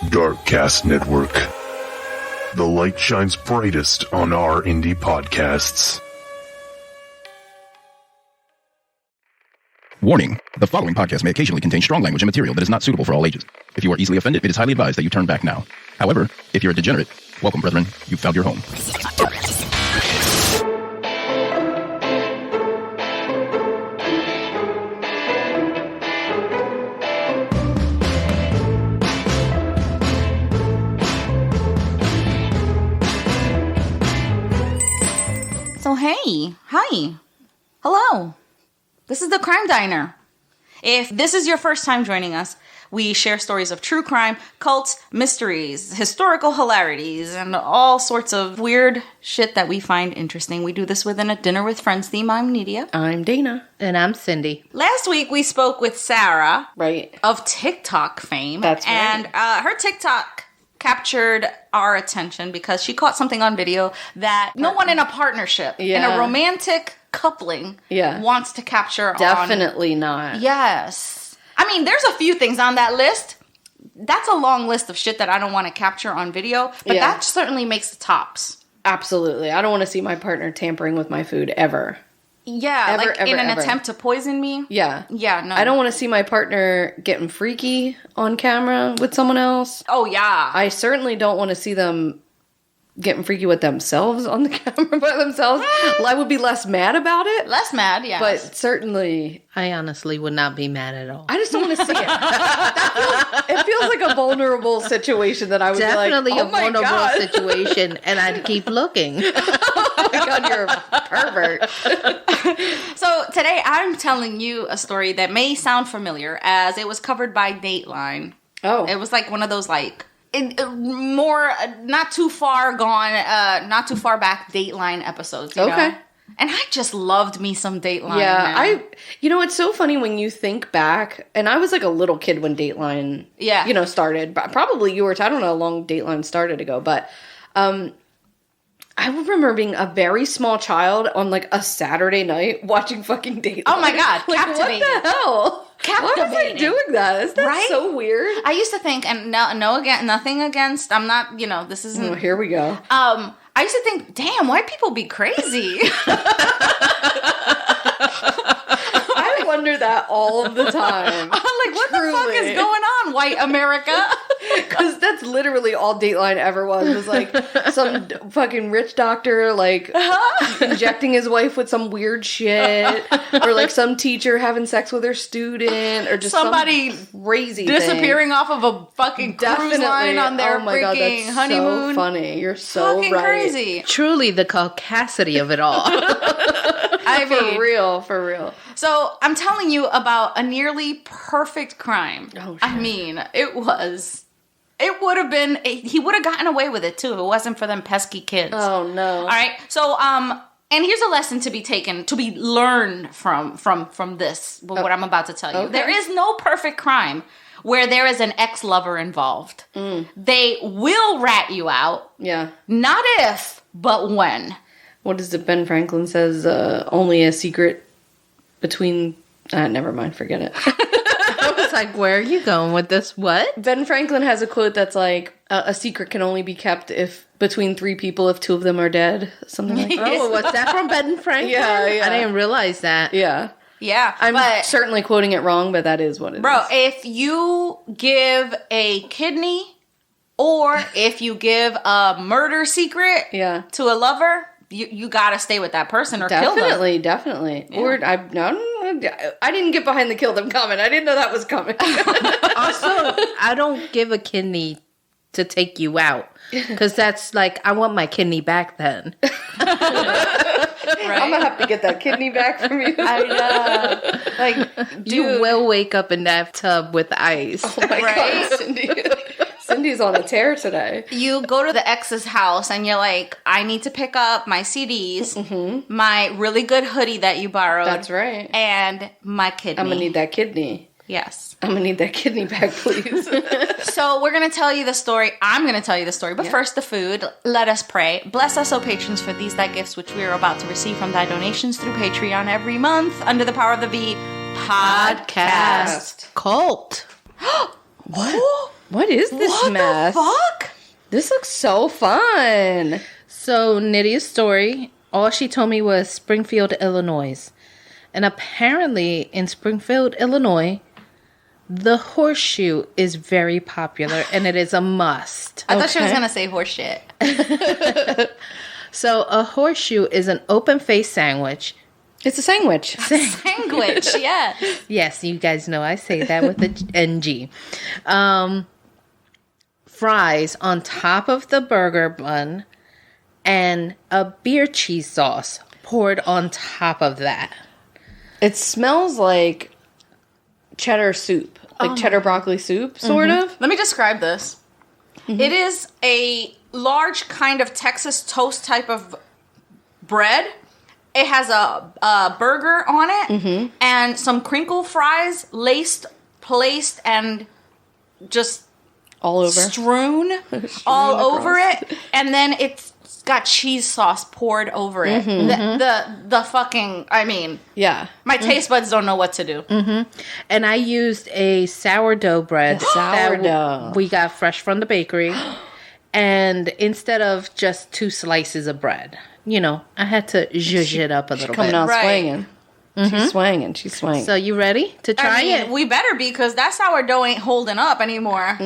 Darkcast Network. The light shines brightest on our indie podcasts. Warning, the following podcast may occasionally contain strong language and material that is not suitable for all ages. If you are easily offended, it is highly advised that you turn back now. However, if you're a degenerate, welcome, brethren. You've found your home. So hey, hi, hello. This is the Crime Diner. If this is your first time joining us, we share stories of true crime, cults, mysteries, historical hilarities, and all sorts of weird shit that we find interesting. We do this within a Dinner with Friends theme. I'm Nidia. I'm Dana. And I'm Cindy. Last week we spoke with Sarah. Right. Of TikTok fame. That's right. And her TikTok captured our attention because she caught something on video that no one in a partnership, in a romantic coupling, wants to capture. Definitely not. Yes. I mean, there's a few things on that list. That's a long list of shit that I don't want to capture on video, but that certainly makes the tops. Absolutely. I don't want to see my partner tampering with my food ever. Yeah, in an attempt to poison me. Yeah. Yeah, no. I don't want to see my partner getting freaky on camera with someone else. Oh, yeah. I certainly don't want to see them getting freaky with themselves on the camera by themselves. I would be less mad about it. Less mad, yeah. But certainly... I honestly would not be mad at all. I just don't want to see it. It feels like a vulnerable situation that I would Definitely be like, oh a vulnerable God. situation, and I'd keep looking. Oh my God, you're a pervert. So today I'm telling you a story that may sound familiar as it was covered by Dateline. Oh. It was like one of those not too far back Dateline episodes, you know? And I just loved me some Dateline. Yeah, man. it's so funny when you think back, and I was like a little kid when Dateline, started. Probably you were, I don't know how long Dateline started ago, but I remember being a very small child on like a Saturday night watching fucking Dateline. Oh my God, like, captivating. What the hell? Captivating. Why was I doing that? Isn't that so weird? I used to think, and nothing against, I'm not, this isn't. Oh, here we go. I used to think, damn, white people be crazy. I wonder that all the time. I'm like, what the fuck is going on, white America? Because that's literally all Dateline ever was like some fucking rich doctor like injecting his wife with some weird shit, or like some teacher having sex with her student, or just somebody crazy disappearing thing. off of a fucking cruise line on their freaking honeymoon. So funny, you're so fucking right. Crazy. Truly the caucasity of it all. I mean, for real. So I'm telling you about a nearly perfect crime. Oh, shit. I mean, it would have been, he would have gotten away with it too if it wasn't for them pesky kids. Oh no. All right. So, and here's a lesson to be learned from this, what I'm about to tell you. Okay. There is no perfect crime where there is an ex-lover involved. They will rat you out. Yeah. Not if, but when. What is it? Ben Franklin says, only a secret between... never mind, forget it. I was like, where are you going with this? What? Ben Franklin has a quote that's like, a secret can only be kept if between 3 people if 2 of them are dead. Something like that. Oh, was that from Ben Franklin? Yeah. I didn't realize that. Yeah. Yeah. I'm certainly quoting it wrong, but that is what it is. Bro, if you give a kidney or if you give a murder secret to a lover... You gotta stay with that person or kill them. Definitely. Yeah. Or I didn't get behind the kill them comment. I didn't know that was coming. Also, I don't give a kidney to take you out. Because that's like, I want my kidney back then. Right? I'm gonna have to get that kidney back from you. I know. Like, dude. You will wake up in that tub with ice. Oh my God, Cindy. Cindy's on a tear today. You go to the ex's house and you're like, I need to pick up my CDs, my really good hoodie that you borrowed. That's right. And my kidney. I'm gonna need that kidney. Yes. I'm gonna need that kidney back, please. So we're gonna tell you the story. I'm gonna tell you the story. But first, the food. Let us pray. Bless us, O patrons, for these thy gifts, which we are about to receive from thy donations through Patreon every month under the power of the V podcast. Cult. What? What is this mess? What the fuck? This looks so fun. So, Nydia's story, all she told me was Springfield, Illinois. And apparently in Springfield, Illinois, the horseshoe is very popular and it is a must. I thought she was going to say horse shit. So, a horseshoe is an open-faced sandwich. It's a sandwich. Sandwich, yeah. Yes, you guys know I say that with the NG. Fries on top of the burger bun and a beer cheese sauce poured on top of that. It smells like cheddar soup, like cheddar broccoli soup, sort of. Let me describe this. It is a large kind of Texas toast type of bread. It has a burger on it and some crinkle fries placed and just All over. strewn all over it, and then it's got cheese sauce poured over it. The fucking, I mean, Yeah. my taste buds don't know what to do. And I used a sourdough bread Sourdough. we got fresh from the bakery. And instead of just 2 slices of bread, you know, I had to zhuzh it up a little Coming bit. out Right. swinging. She's swinging. So you ready to try I mean, it? we better be, because that sourdough ain't holding up anymore.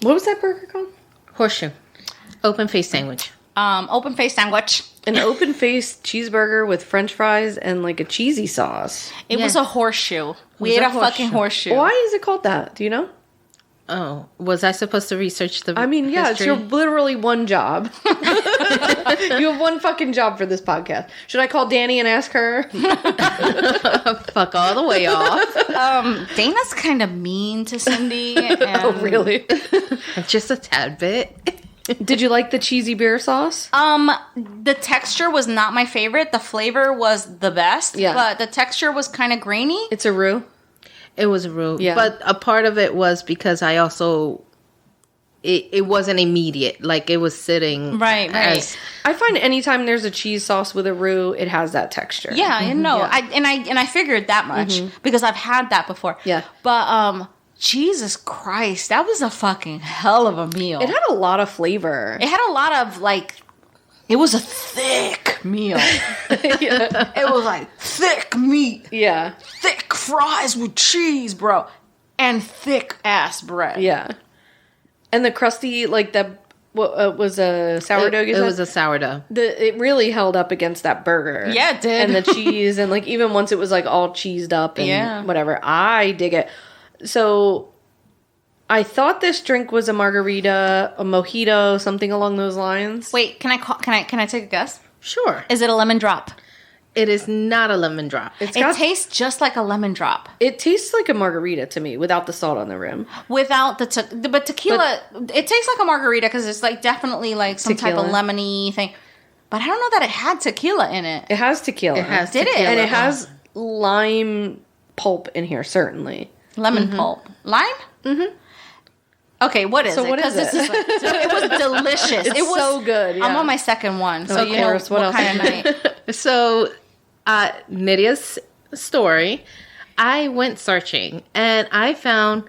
What was that burger called? Horseshoe. Open-faced sandwich. Open face sandwich. An open-faced cheeseburger with french fries and like a cheesy sauce. It was a horseshoe. We was ate a a fucking horseshoe. Why is it called that? Do you know? Oh, was I supposed to research the I mean, yeah, history? it's your literally one job. You have one fucking job for this podcast. Should I call Danny and ask her? Fuck all the way off. Dana's kind of mean to Cindy. And Oh, really? Just a tad bit. Did you like the cheesy beer sauce? The texture was not my favorite. The flavor was the best. Yeah. But the texture was kind of grainy. It's a roux. It was a roux. Yeah. But a part of it was because I also... It wasn't immediate. Like, it was sitting... Right. I find anytime there's a cheese sauce with a roux, it has that texture. Yeah, I know. Yeah. I figured that much because I've had that before. Yeah. But Jesus Christ, that was a fucking hell of a meal. It had a lot of flavor. It had a lot of it was a thick meal. It was like thick meat, Yeah. thick fries with cheese, bro, and thick ass bread. Yeah. And the crusty, like the, what was a sourdough? It was a sourdough. It really held up against that burger. Yeah, it did. And the cheese, and like even once it was like all cheesed up and whatever. I dig it. So I thought this drink was a margarita, a mojito, something along those lines. Wait, can I take a guess? Sure. Is it a lemon drop? It is not a lemon drop. It tastes just like a lemon drop It tastes like a margarita to me without the salt on the rim. without but tequila. It tastes like a margarita because it's like definitely like some type of Tequila. lemony thing. But I don't know that it had tequila in it. It has tequila. It has Did it? tequila. And it has lime pulp in here, certainly. Lemon pulp, lime. Okay, what is So it? what is This is it was delicious. It's it was so good. I'm yeah. on my second one, so Of you know course, what what kind of night. So, Nydia's story, I went searching and I found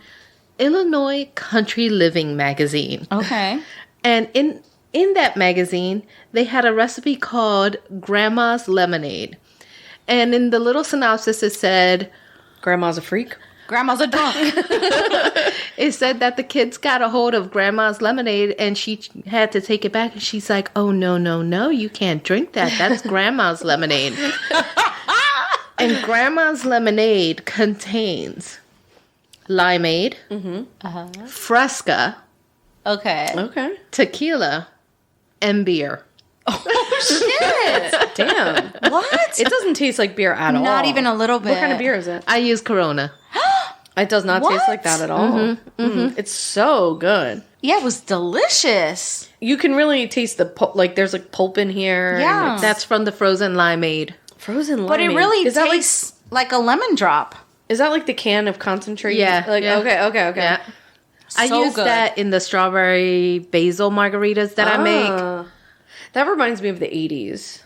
Illinois Country Living magazine. Okay. And in that magazine, they had a recipe called Grandma's Lemonade. And in the little synopsis, it said, Grandma's a freak. Grandma's a drunk. it said that the kids got a hold of Grandma's lemonade and she had to take it back. And she's like, oh, no, you can't drink that. That's Grandma's lemonade. And Grandma's lemonade contains limeade, Fresca, Okay. tequila, and beer. Shit. Damn. What? It doesn't taste like beer at all. Not even a little bit. What kind of beer is it? I use Corona. It does not taste like that at all. It's so good. Yeah, it was delicious. You can really taste the pulp. Like there's like pulp in here. and Yeah. it's That's from the frozen limeade. frozen. But it limeade. really is that tastes like a lemon drop. is that like the can of concentrate? Yeah, Like yeah. okay. Yeah. I So use good. that in the strawberry basil margaritas that I make. That reminds me of the 80s.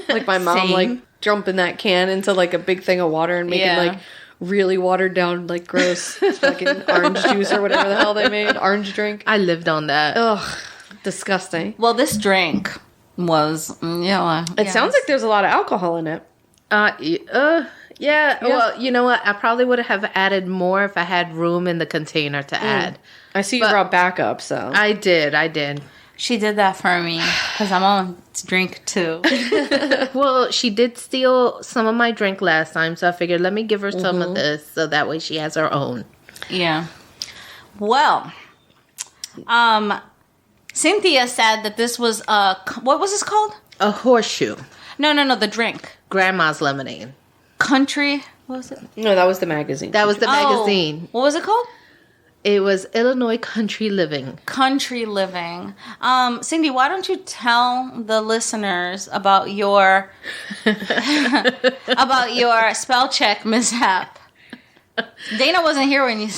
Like my mom, Same. like dumping that can into like a big thing of water and making like really watered down, like gross fucking orange juice or whatever the hell they made. Orange drink. I lived on that. Ugh, disgusting. Well, this drink was, It sounds like there's a lot of alcohol in it. Yeah. Well, you know what? I probably would have added more if I had room in the container to add. I see you brought backup, so. I did. She did that for me because I'm on to drink too. Well, she did steal some of my drink last time, so I figured let me give her some of this so that way she has her own. Yeah. Well, Cynthia said that this was what was this called? A horseshoe. No, the drink. Grandma's lemonade. Country. What was it? No, that was the magazine. That was the magazine. What was it called? It was Illinois Country Living. Country Living. Cindy, why don't you tell the listeners about your spell check mishap? Dana wasn't here when you.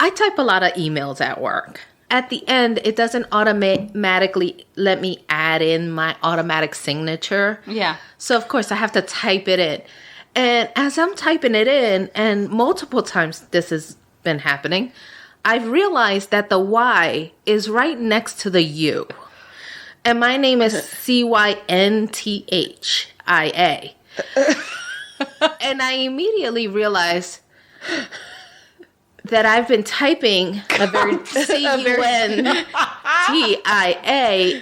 I type a lot of emails at work. At the end, it doesn't automatically let me add in my automatic signature. Yeah. So, of course, I have to type it in. And as I'm typing it in, and multiple times this has been happening, I've realized that the Y is right next to the U. And my name is Cynthia. And I immediately realized that I've been typing a very Cuntia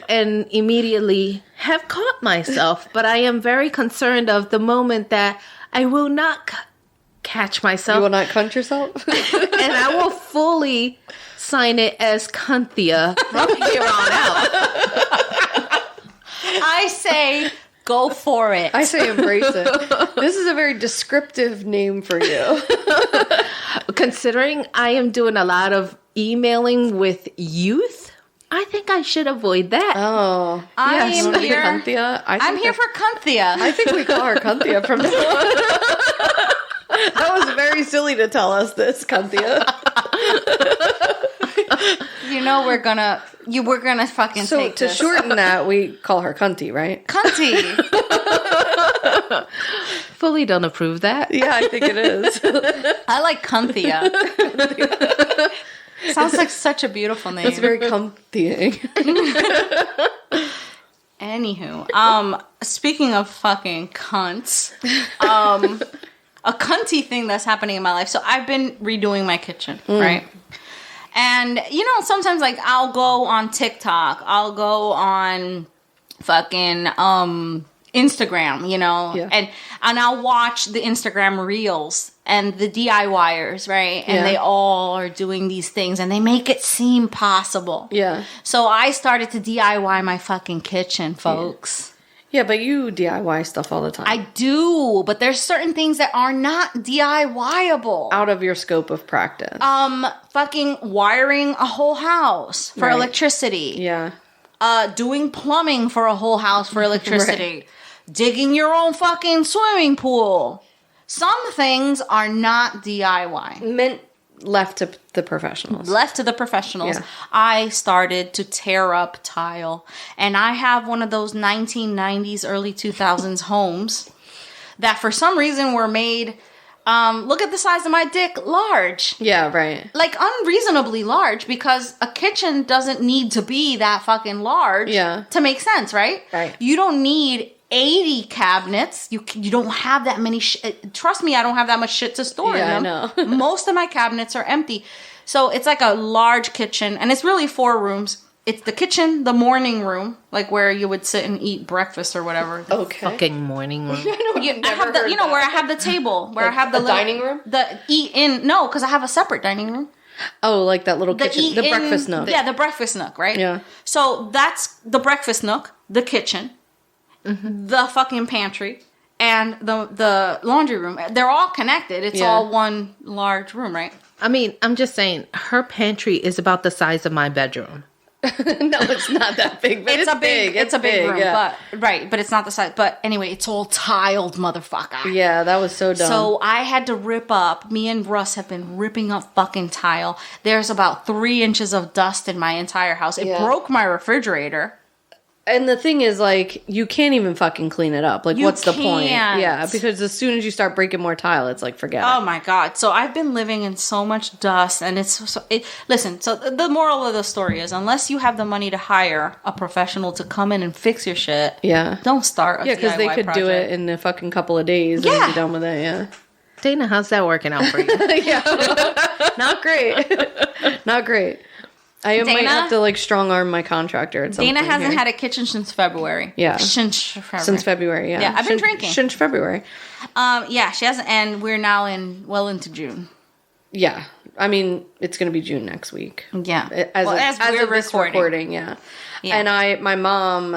and immediately have caught myself. But I am very concerned of the moment that I will not catch myself. You will not cunt yourself? And I will fully sign it as Cynthia from here on out. I say go for it. I say embrace it. This is a very descriptive name for you. Considering I am doing a lot of emailing with youth, I think I should avoid that. Oh. I'm yes. here. Cynthia? I'm here for Cynthia. I think we call her Cynthia from now on. That was very silly to tell us this, Cynthia. You know we're gonna fucking So take to this. shorten that, we call her Cunty, right? Cunty. Fully don't approve that. Yeah, I think it is. I like Cynthia. Sounds like such a beautiful name. It's very comfying. Anywho, speaking of fucking cunts, a cunty thing that's happening in my life. So I've been redoing my kitchen, right? And, sometimes, like, I'll go on TikTok. I'll go on fucking Instagram, Yeah. and I'll watch the Instagram reels and the DIYers, right? And Yeah. they all are doing these things, and they make it seem possible. Yeah. So I started to DIY my fucking kitchen, folks. Yeah, but you DIY stuff all the time. I do, but there's certain things that are not DIYable. Out of your scope of practice. Fucking wiring a whole house for Right. electricity. Yeah. Doing plumbing for a whole house for electricity. Digging your own fucking swimming pool. Some things are not DIY. Meant left to the professionals. Left to the professionals. Yeah. I started to tear up tile. And I have one of those 1990s, early 2000s homes that for some reason were made, look at the size of my dick, large. Yeah, right. Like unreasonably large, because a kitchen doesn't need to be that fucking large to make sense, right? Right. You don't need 80 cabinets. You don't have that many trust me, I don't have that much shit to store in them. I know. Most of my cabinets are empty. So it's like a large kitchen, and it's really 4 rooms. It's the kitchen, the morning room, like where you would sit and eat breakfast or whatever. Okay. Fucking morning room. I have the, where I have the table, where I have the dining room? The eat in. No, because I have a separate dining room. Oh, like that little kitchen. eat The in- breakfast nook. Yeah, the breakfast nook, right? Yeah. So that's the breakfast nook, the kitchen, the fucking pantry, and the laundry room. They're all connected. It's all one large room, right? I mean, I'm just saying, her pantry is about the size of my bedroom. No, it's not that big, but it's big. It's a big room, yeah. but it's not the size. But anyway, it's all tiled, motherfucker. Yeah, that was so dumb. So I had to rip up. Me and Russ have been ripping up fucking tile. There's about 3 inches of dust in my entire house. It broke my refrigerator. And the thing is, like, you can't even fucking clean it up. Like, what's the point? can't. Yeah, because as soon as you start breaking more tile, it's like, forget it. Oh my God. So I've been living in so much dust, and listen, so the moral of the story is, unless you have the money to hire a professional to come in and fix your shit, don't start a because they could do it in a fucking couple of days and be done with it, Dana, how's that working out for you? Not great. Not great. I might have to, like, strong arm my contractor at some point. Dana hasn't had a kitchen since February. Yeah. Since February. Since February, yeah. Yeah, I've been drinking. Since February. Yeah, she hasn't, and we're now into June. Yeah. I mean, it's going to be June next week. Yeah. As we're recording, yeah. And my mom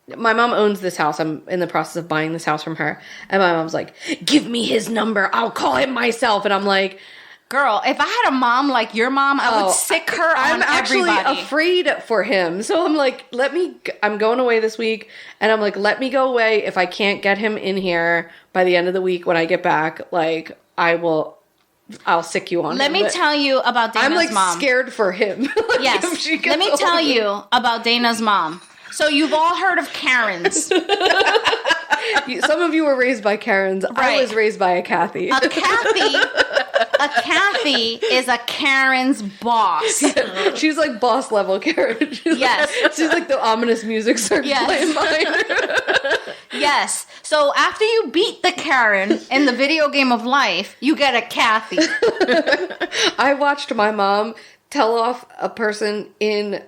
owns this house. I'm in the process of buying this house from her. And my mom's like, give me his number. I'll call him myself. And I'm like, girl, if I had a mom like your mom, I would sick her on everybody. I'm actually afraid for him. So I'm like, I'm going away this week. And I'm like, let me go away. If I can't get him in here by the end of the week when I get back, like, I'll sick you on him. Let me tell you about Dana's mom. I'm, like, scared for him. Like, yes. Let me tell you about Dana's mom. So you've all heard of Karens. Some of you were raised by Karens. Right. I was raised by a Kathy. A Kathy is a Karen's boss. Yeah. She's like boss level Karen. She's like the ominous music starts playing behind her. Yes. So after you beat the Karen in the video game of life, you get a Kathy. I watched my mom tell off a person in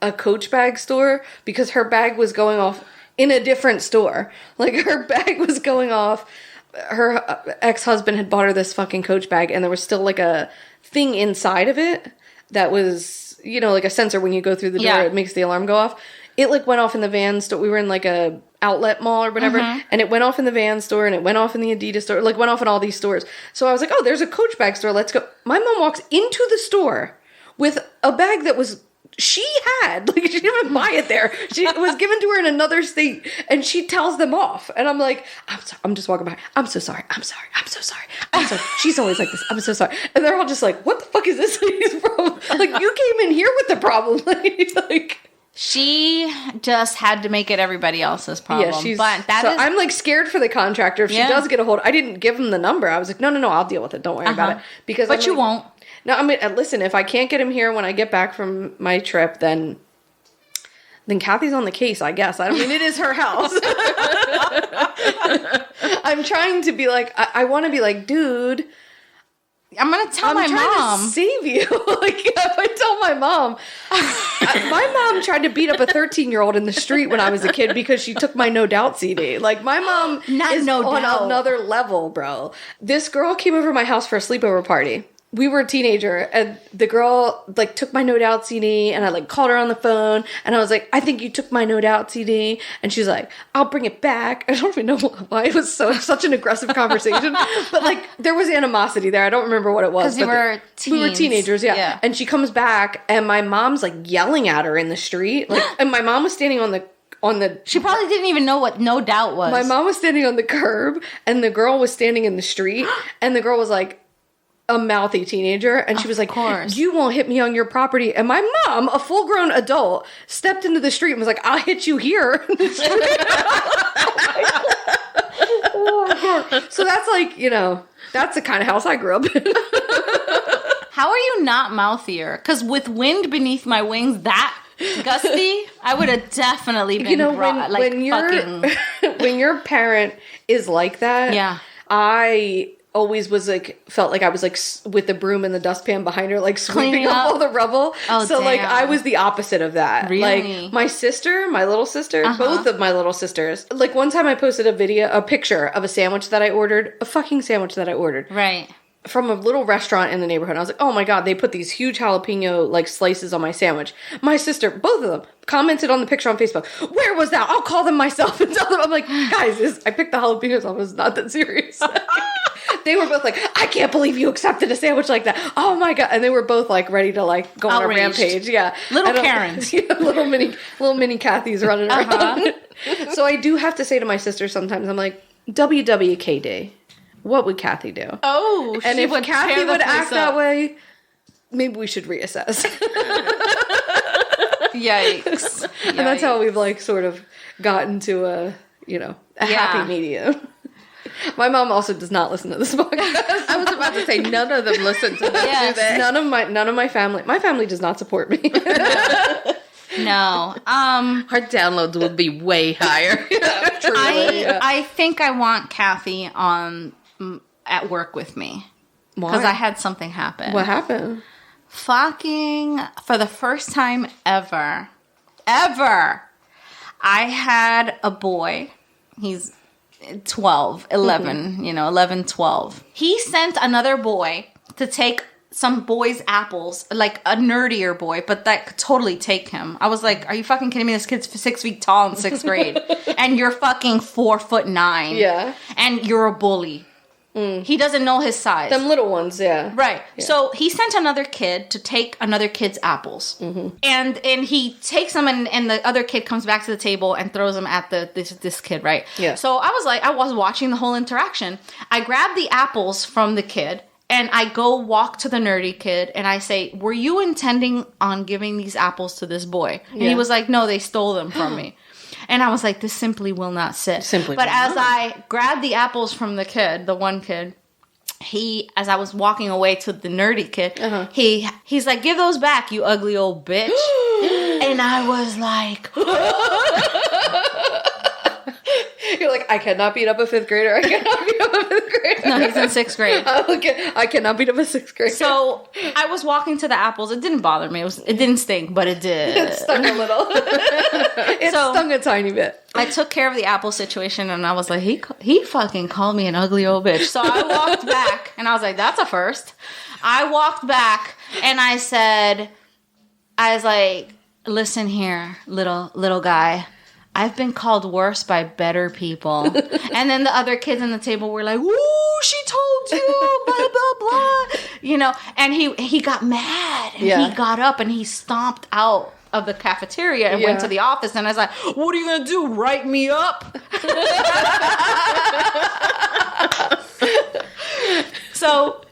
a Coach bag store because her bag was going off in a different store. Like, her bag was going off. Her ex-husband had bought her this fucking Coach bag, and there was still, like, a thing inside of it that was, you know, like a sensor. When you go through the door, it makes the alarm go off. It, like, went off in the Van store. We were in, like, a outlet mall or whatever, and it went off in the Van store, and it went off in the Adidas store. Like, went off in all these stores. So I was like, oh, there's a Coach bag store. Let's go. My mom walks into the store with a bag that was... she had, like, she didn't even buy it there. It was given to her in another state, and she tells them off. And I'm like, I'm sorry. I'm just walking by. I'm so sorry. I'm sorry. I'm so sorry. I'm sorry. She's always like this. I'm so sorry. And they're all just like, what the fuck is this lady's problem? Like, you came in here with the problem. Like, she just had to make it everybody else's problem. Yeah, I'm, like, scared for the contractor. If she does get a hold, I didn't give him the number. I was like, no, I'll deal with it. Don't worry about it. But you won't. No, I mean, listen, if I can't get him here when I get back from my trip, then Kathy's on the case, I guess. I mean, it is her house. I'm trying to be like, I want to be like, dude, I'm going to tell my mom. I'm trying to save you. Like, if I tell my mom. My mom tried to beat up a 13-year-old in the street when I was a kid because she took my No Doubt CD. Like, my mom is on another level, bro. This girl came over to my house for a sleepover party. We were a teenager, and the girl, like, took my No Doubt CD, and I, like, called her on the phone, and I was like, I think you took my No Doubt CD, and she's like, I'll bring it back. I don't even know why it was such an aggressive conversation, but, like, there was animosity there. I don't remember what it was. Because we were teenagers, yeah. And she comes back, and my mom's, like, yelling at her in the street, like, and my mom was standing on the she probably didn't even know what No Doubt was. My mom was standing on the curb, and the girl was standing in the street, and the girl was like, a mouthy teenager, and she was like, you won't hit me on your property. And my mom, a full-grown adult, stepped into the street and was like, I'll hit you here. Oh my God. So that's, like, you know, that's the kind of house I grew up in. How are you not mouthier? Because with wind beneath my wings that gusty, I would have definitely been, you know, when your parent is like that, I always was like, felt like I was like with the broom and the dustpan behind her, like sweeping up all the rubble. So like I was the opposite of that. Really? Like my little sister, both of my little sisters. Like one time I posted a picture of a sandwich that I ordered, a fucking sandwich that I ordered. Right. From a little restaurant in the neighborhood. I was like, oh my God, they put these huge jalapeno like slices on my sandwich. My sister, both of them, commented on the picture on Facebook. Where was that? I'll call them myself and tell them. I'm like, guys, I picked the jalapenos off. It was not that serious. They were both like, I can't believe you accepted a sandwich like that. Oh my God. And they were both like ready to like go outraged. On a rampage. Yeah. Little Karens. Yeah, little mini Kathys running around. So I do have to say to my sister sometimes, I'm like, WWKD. What would Kathy do? Oh, and if Kathy would act that way, maybe we should reassess. Yikes. And that's how we've like sort of gotten to a happy medium. My mom also does not listen to this podcast. I was about to say none of them listen to this. Yes. Do they? None of my family. My family does not support me. No. Our downloads will be way higher. I think I want Kathy on at work with me. Because I had something happen. What happened? Fucking for the first time ever, I had a boy. He's 12, 11, 11, 12. He sent another boy to take some boy's apples, like a nerdier boy, but that could totally take him. I was like, are you fucking kidding me? This kid's 6 feet tall in 6th grade. And you're fucking 4'9". Yeah. And you're a bully. He doesn't know his size. Them little ones, yeah. Right. Yeah. So he sent another kid to take another kid's apples. Mm-hmm. And he takes them and the other kid comes back to the table and throws them at this kid, right? Yeah. So I was watching the whole interaction. I grabbed the apples from the kid and I go walk to the nerdy kid and I say, were you intending on giving these apples to this boy? And he was like, no, they stole them from me. And I was like, this simply will not sit. But as I grabbed the apples from the kid, the one kid, as I was walking away to the nerdy kid, he's like, give those back, you ugly old bitch. And I was like... You're like, I cannot beat up a 5th grader. I cannot beat up a 5th grader. No, he's in 6th grade. I cannot beat up a 6th grader. So I was walking to the apples. It didn't bother me. It didn't stink, but it did. It stung a little. It stung a tiny bit. I took care of the apple situation, and I was like, he fucking called me an ugly old bitch. So I walked back, and I was like, that's a first. I walked back, and I was like, listen here, little guy. I've been called worse by better people. And then the other kids on the table were like, woo, she told you, blah, blah, blah. And he got mad. And he got up and he stomped out of the cafeteria and went to the office. And I was like, what are you going to do, write me up? So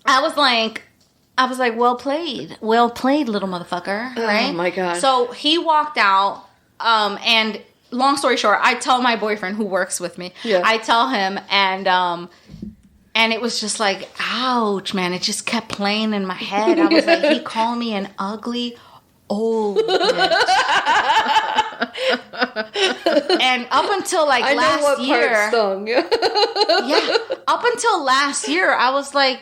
I was like, well played, little motherfucker. Right? Oh, my God. So he walked out. And long story short, I tell my boyfriend who works with me. Yeah. I tell him, and it was just like, ouch, man. It just kept playing in my head. I was like, he called me an ugly old bitch. And up until like last year, stung. Up until last year, I was like,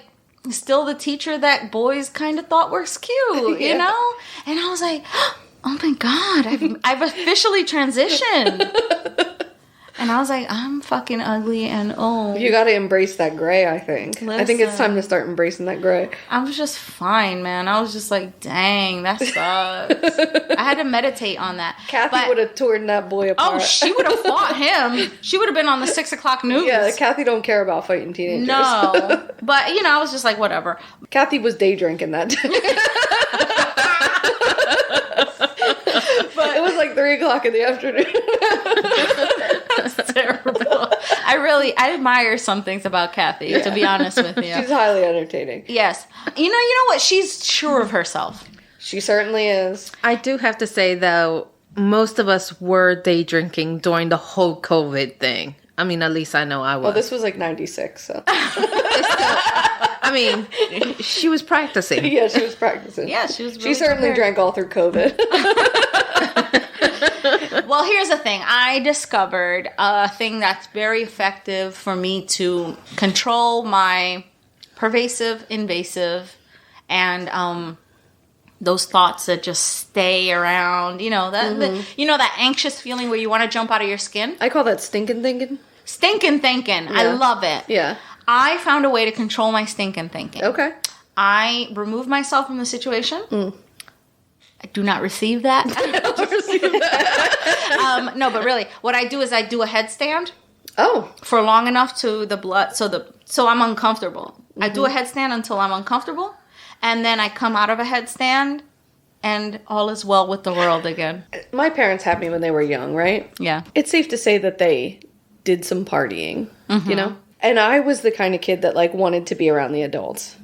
still the teacher that boys kind of thought was cute, you know? And I was like, oh my God, I've officially transitioned. And I was like, I'm fucking ugly and old. You gotta embrace that gray, I think. Listen, I think it's time to start embracing that gray. I was just fine, man. I was just like, dang, that sucks. I had to meditate on that. Kathy would have torn that boy apart. Oh, she would have fought him. She would have been on the 6 o'clock news. Yeah, Kathy don't care about fighting teenagers. No. But, I was just like, whatever. Kathy was day drinking that day. But it was like 3 o'clock in the afternoon. That's terrible. I admire some things about Kathy, to be honest with you. She's highly entertaining. Yes. You know what? She's sure of herself. She certainly is. I do have to say, though, most of us were day drinking during the whole COVID thing. I mean, at least I know I was. Well, this was like 96, so. I mean, she was practicing. Yeah, she was practicing. Yeah, she was really She certainly drank all through COVID. Well, here's the thing. I discovered a thing that's very effective for me to control my pervasive, invasive, and those thoughts that just stay around. That anxious feeling where you want to jump out of your skin. I call that stinking thinking. Stinking thinking. Yeah. I love it. Yeah. I found a way to control my stinking thinking. Okay. I removed myself from the situation. I do not receive that. I don't receive that. No, but really, what I do is I do a headstand. Oh. For long enough to the blood, so I'm uncomfortable. Mm-hmm. I do a headstand until I'm uncomfortable, and then I come out of a headstand, and all is well with the world again. My parents had me when they were young, right? Yeah. It's safe to say that they did some partying, you know? And I was the kind of kid that, like, wanted to be around the adults.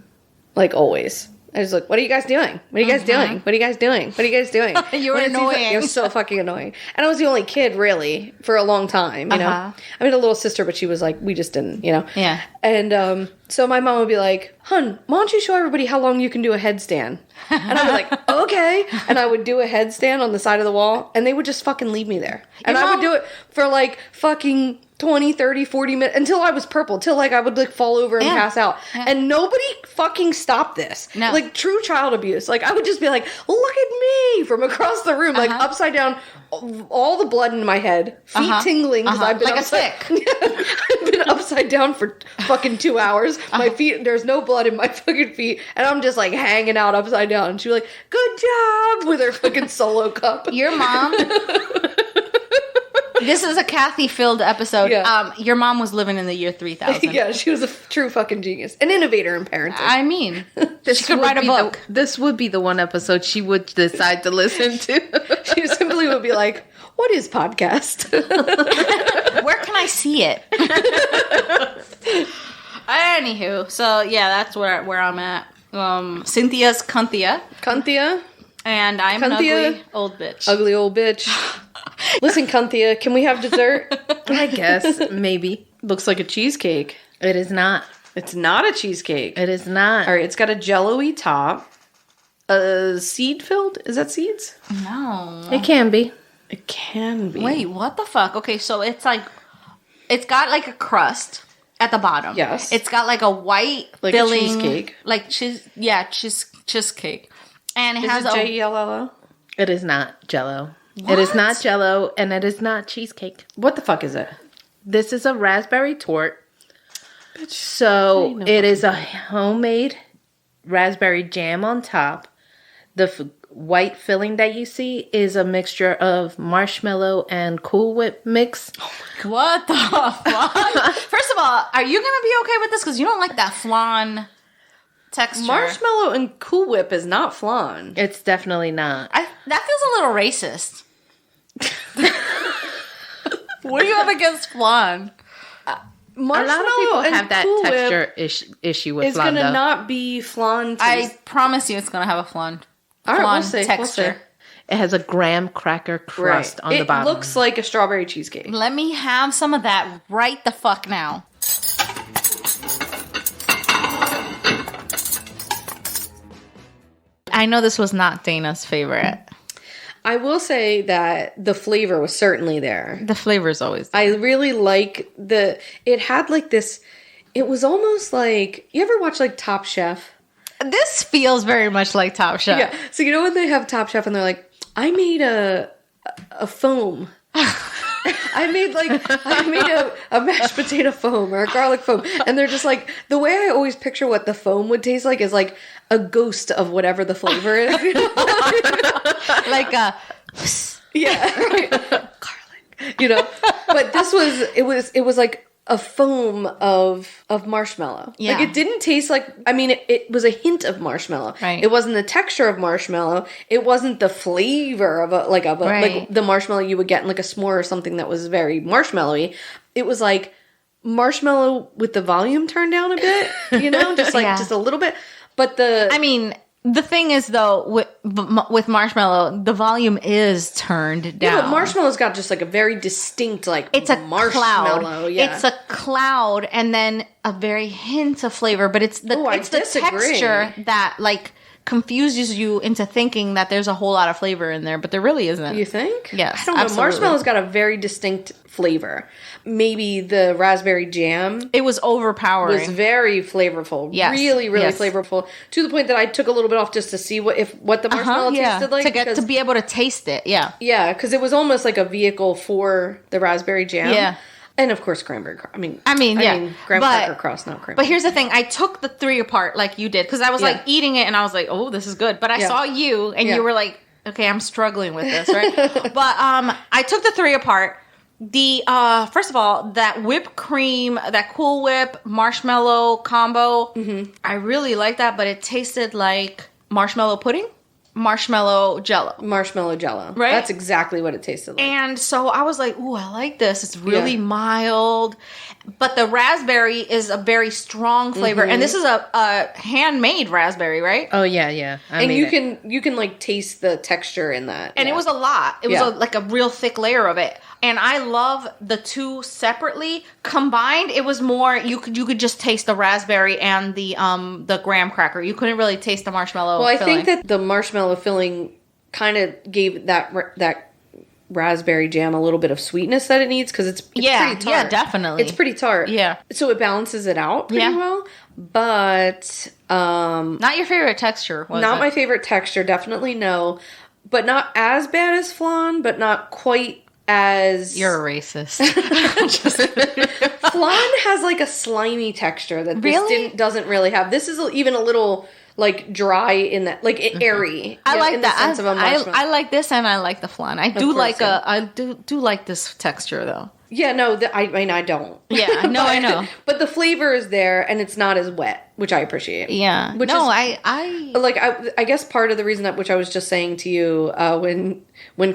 Like, always. I was like, what are you guys doing? What are you guys doing? What are you guys doing? What are you guys doing? You were annoying. It was so fucking annoying. And I was the only kid, really, for a long time, you know? I mean, a little sister, but she was like, we just didn't, you know? Yeah. And so my mom would be like, hun, why don't you show everybody how long you can do a headstand? And I was like, okay. And I would do a headstand on the side of the wall, and they would just fucking leave me there. And I would do it for like fucking 20, 30, 40 minutes until I was purple, till like I would like fall over and pass out. Yeah. And nobody fucking stopped this. No. Like true child abuse. Like I would just be like, look at me from across the room, like upside down, all the blood in my head, feet tingling because I've been like upside, I've been upside down for fucking 2 hours. My feet, there's no blood in my fucking feet, and I'm just like hanging out upside down. And she was like, good job, with her fucking solo cup. Your mom. This is a Kathy-filled episode. Yeah. Your mom was living in the year 3000. Yeah, she was a true fucking genius. An innovator in parenting. I mean, she could write a book. This would be the one episode she would decide to listen to. She simply would be like, what is podcast? Where can I see it? Anywho, so yeah, that's where I'm at. Cynthia's Cunthia. Cunthia? And I'm an ugly old bitch. Ugly old bitch. Listen, Cunthia, can we have dessert? I guess, maybe. Looks like a cheesecake. It is not. It's not a cheesecake. It is not. All right, it's got a jello-y top. Seed-filled? Is that seeds? No. It can be. It can be. Wait, what the fuck? Okay, so it's like, it's got like a crust at the bottom. Yes. It's got like a white like filling. A cheesecake. Like cheesecake. And it has a Jello. It is not Jello. What? It is not Jello, and it is not cheesecake. What the fuck is it? This is a raspberry tort. Bitch, so it is a homemade raspberry jam on top. The white filling that you see is a mixture of marshmallow and Cool Whip mix. What the fuck? First of all, are you going to be okay with this? Because you don't like that flan texture. Marshmallow and Cool Whip is not flan. It's definitely not. That feels a little racist. What do you have against flan? Marshmallow, a lot of people have that Cool texture issue with flan. It's going to not be flan taste. I promise you it's going to have a flan. All right, we'll see. Texture. We'll see. It has a graham cracker crust on the bottom. It looks like a strawberry cheesecake. Let me have some of that right the fuck now. I know this was not Dana's favorite. I will say that the flavor was certainly there. The flavor is always there. I really like it had like this, it was almost like, you ever watch like Top Chef? This feels very much like Top Chef. Yeah. So you know when they have Top Chef and they're like, I made a foam. I made a mashed potato foam or a garlic foam. And they're just like, the way I always picture what the foam would taste like is like a ghost of whatever the flavor is. You know? Like a... Yeah. Right. Garlic. You know? But this was, it was like a foam of marshmallow. Yeah. Like it didn't taste like, I mean, it was a hint of marshmallow. Right. It wasn't the texture of marshmallow. It wasn't the flavor of like the marshmallow you would get in like a s'more or something that was very marshmallowy. It was like marshmallow with the volume turned down a bit, you know, just like just a little bit. But the thing is, though, with marshmallow, the volume is turned down. Yeah, but marshmallow's got just like a very distinct, like, it's a marshmallow. Cloud. Yeah. It's a cloud, and then a very hint of flavor. But it's the texture that like confuses you into thinking that there's a whole lot of flavor in there, but there really isn't. You think? Yes, I don't know. Marshmallow's got a very distinct flavor. Maybe the raspberry jam. It was overpowering. Was very flavorful. Yes. Really flavorful. To the point that I took a little bit off just to see what the marshmallow tasted like. To be able to taste it. Yeah. Yeah, because it was almost like a vehicle for the raspberry jam. Yeah. And of course, cranberry crust. I mean, graham cracker crust, not cranberry. But here's the thing: I took the three apart like you did because I was like eating it, and I was like, "Oh, this is good." But I saw you, and you were like, "Okay, I'm struggling with this, right?" But I took the three apart. The first of all, that whipped cream, that Cool Whip marshmallow combo, I really like that, but it tasted like marshmallow pudding. marshmallow jello. Marshmallow jello. Right? That's exactly what it tasted like. And so I was like, ooh, I like this. It's really mild. But the raspberry is a very strong flavor. And this is a handmade raspberry, right? Oh, yeah. And you can like taste the texture in that. And it was a lot. It was like a real thick layer of it. And I love the two separately. Combined, it was more, you could just taste the raspberry and the graham cracker. You couldn't really taste the marshmallow filling. I think that the marshmallow filling kind of gave that raspberry jam a little bit of sweetness that it needs, because it's pretty tart. Yeah, definitely. It's pretty tart. Yeah. So it balances it out pretty well. But not your favorite texture, was not it? my favorite texture, definitely no. But not as bad as flan, but not quite as... You're a racist. Flan has like a slimy texture that this doesn't really have. This is even a little like dry in that, like airy. I like in that. The sense of a marshmallow. I like this, and I like the flan. I do like this texture though. Yeah, no, I mean I don't. Yeah, no, I know. But the flavor is there, and it's not as wet, which I appreciate. Yeah, I guess part of the reason that, which I was just saying to you when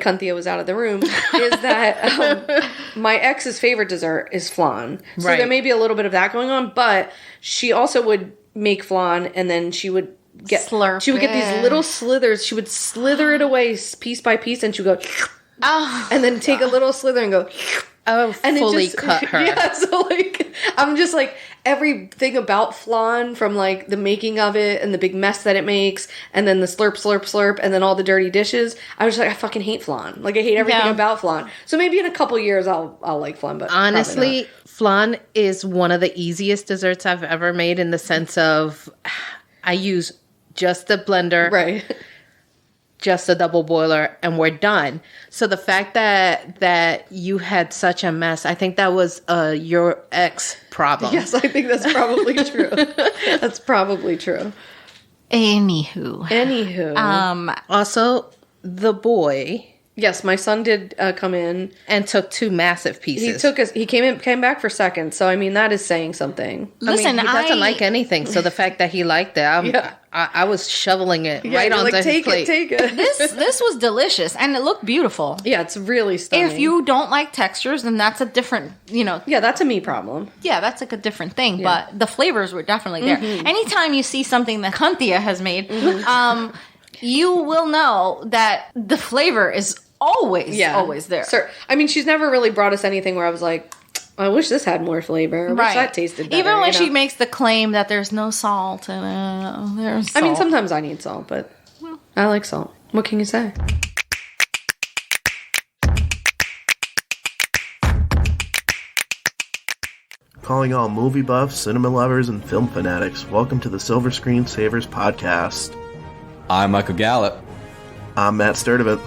Cynthia was out of the room, is that my ex's favorite dessert is flan. So there may be a little bit of that going on, but she also would make flan, and then she would get these little slithers. She would slither it away piece by piece, and she would go, and then take a little slither and go. Oh, and fully cut her. Yeah, so like, I'm just like, everything about flan, from like the making of it and the big mess that it makes, and then the slurp, slurp, slurp, and then all the dirty dishes. I was like, I fucking hate flan. Like, I hate everything about flan. So maybe in a couple years I'll like flan, but honestly, flan is one of the easiest desserts I've ever made, in the sense of I use just the blender. Right. Just a double boiler, and we're done. So the fact that you had such a mess, I think that was your ex problem. Yes, I think that's probably true. That's probably true. Anywho. Also, the boy. Yes, my son did come in and took 2 massive pieces. He came back for second. So I mean, that is saying something. Listen, he doesn't like anything. So the fact that he liked it, I was shoveling it right onto his plate. Take it. This was delicious, and it looked beautiful. Yeah, it's really stunning. If you don't like textures, then that's a different, Yeah, that's a me problem. Yeah, that's like a different thing. Yeah. But the flavors were definitely there. Anytime you see something that Cynthia has made, you will know that the flavor is always there. Sir, I mean, she's never really brought us anything where I was like, I wish this had more flavor. I wish that tasted better. Even when she makes the claim that there's no salt in it. There's salt. I mean, sometimes I need salt, but I like salt. What can you say? Calling all movie buffs, cinema lovers, and film fanatics, welcome to the Silver Screen Savers podcast. I'm Michael Gallup. I'm Matt Sturdivant.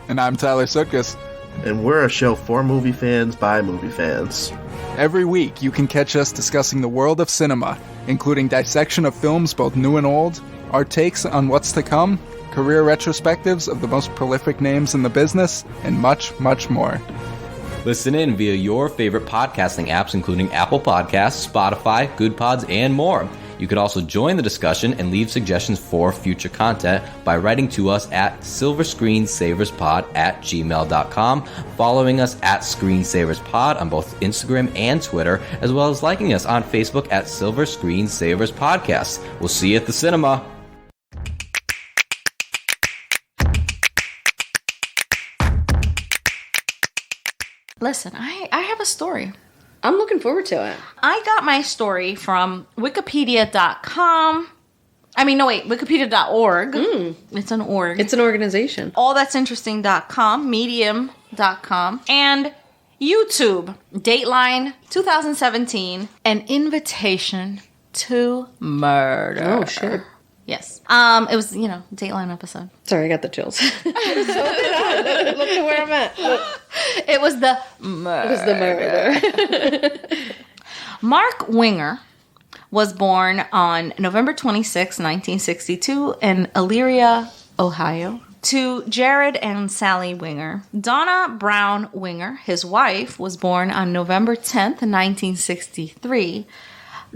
And I'm Tyler Sutkus. And we're a show for movie fans by movie fans. Every week, you can catch us discussing the world of cinema, including dissection of films both new and old, our takes on what's to come, career retrospectives of the most prolific names in the business, and much, much more. Listen in via your favorite podcasting apps, including Apple Podcasts, Spotify, Good Pods, and more. You could also join the discussion and leave suggestions for future content by writing to us at silverscreensaverspod@gmail.com, following us at ScreensaversPod on both Instagram and Twitter, as well as liking us on Facebook at Silver Screen Savers Podcast. We'll see you at the cinema. Listen, I have a story. I'm looking forward to it. I got my story from Wikipedia.com. Wikipedia.org. It's an org. It's an organization. AllThat'sInteresting.com, Medium.com, and YouTube. Dateline 2017, An Invitation to Murder. Oh, shit. Yes. It was, Dateline episode. Sorry, I got the chills. Look at where I'm at. Look. It was the murder. Mark Winger was born on November 26, 1962 in Elyria, Ohio, to Jared and Sally Winger. Donna Brown Winger, his wife, was born on November 10th, 1963.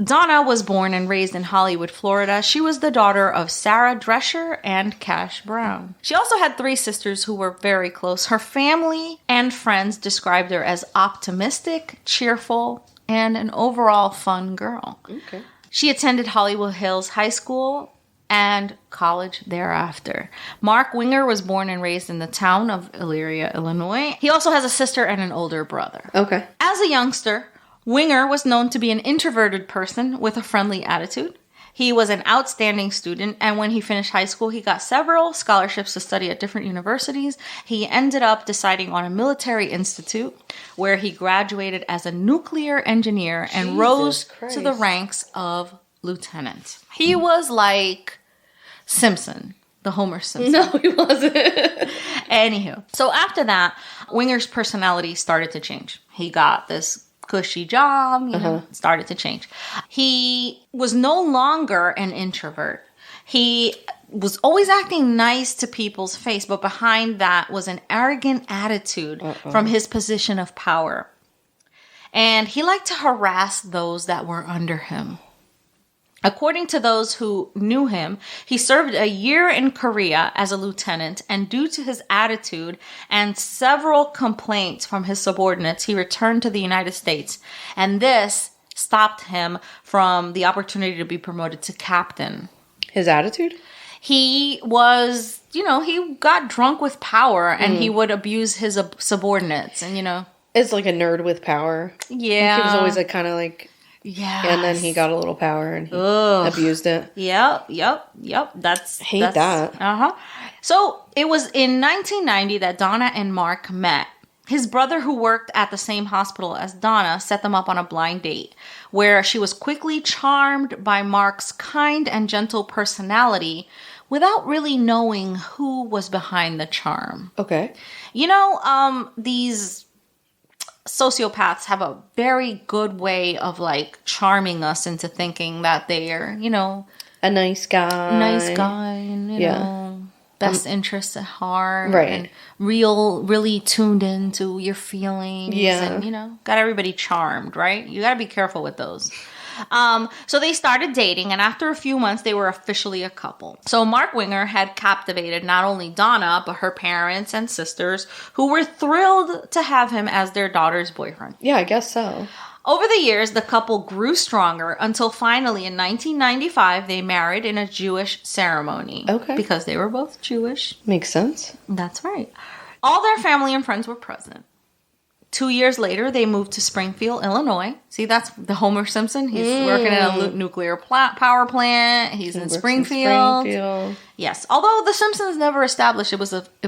Donna was born and raised in Hollywood, Florida. She was the daughter of Sarah Drescher and Cash Brown. She also had 3 sisters who were very close. Her family and friends described her as optimistic, cheerful, and an overall fun girl. Okay. She attended Hollywood Hills High School and college thereafter. Mark Winger was born and raised in the town of Elyria, Illinois. He also has a sister and an older brother. Okay. As a youngster, Winger was known to be an introverted person with a friendly attitude. He was an outstanding student, and when he finished high school, he got several scholarships to study at different universities. He ended up deciding on a military institute where he graduated as a nuclear engineer and rose to the ranks of lieutenant. He was like Simpson, the Homer Simpson. No, he wasn't. Anywho, so after that, Winger's personality started to change. He got this cushy job, started to change. He was no longer an introvert. He was always acting nice to people's face, but behind that was an arrogant attitude from his position of power. And he liked to harass those that were under him. According to those who knew him, he served a year in Korea as a lieutenant, and due to his attitude and several complaints from his subordinates, he returned to the United States. And this stopped him from the opportunity to be promoted to captain. His attitude? He was, he got drunk with power, and he would abuse his subordinates, and, It's like a nerd with power. Yeah. Like he was always like kind of like... Yeah. And then he got a little power and he abused it. Yep. Hate that. Uh-huh. So it was in 1990 that Donna and Mark met. His brother, who worked at the same hospital as Donna, set them up on a blind date where she was quickly charmed by Mark's kind and gentle personality without really knowing who was behind the charm. Okay. These sociopaths have a very good way of charming us into thinking that they are, a nice guy. And, best interests at heart. Right. And really tuned into your feelings. Yeah. And, got everybody charmed, right? You got to be careful with those. So they started dating, and after a few months, they were officially a couple. So Mark Winger had captivated not only Donna, but her parents and sisters, who were thrilled to have him as their daughter's boyfriend. Yeah, I guess so. Over the years, the couple grew stronger until finally in 1995, they married in a Jewish ceremony. Okay. Because they were both Jewish. Makes sense. That's right. All their family and friends were present. 2 years later, they moved to Springfield, Illinois. See, that's the Homer Simpson. He's working at a nuclear power plant. He's in Springfield. Yes. Although the Simpsons never established if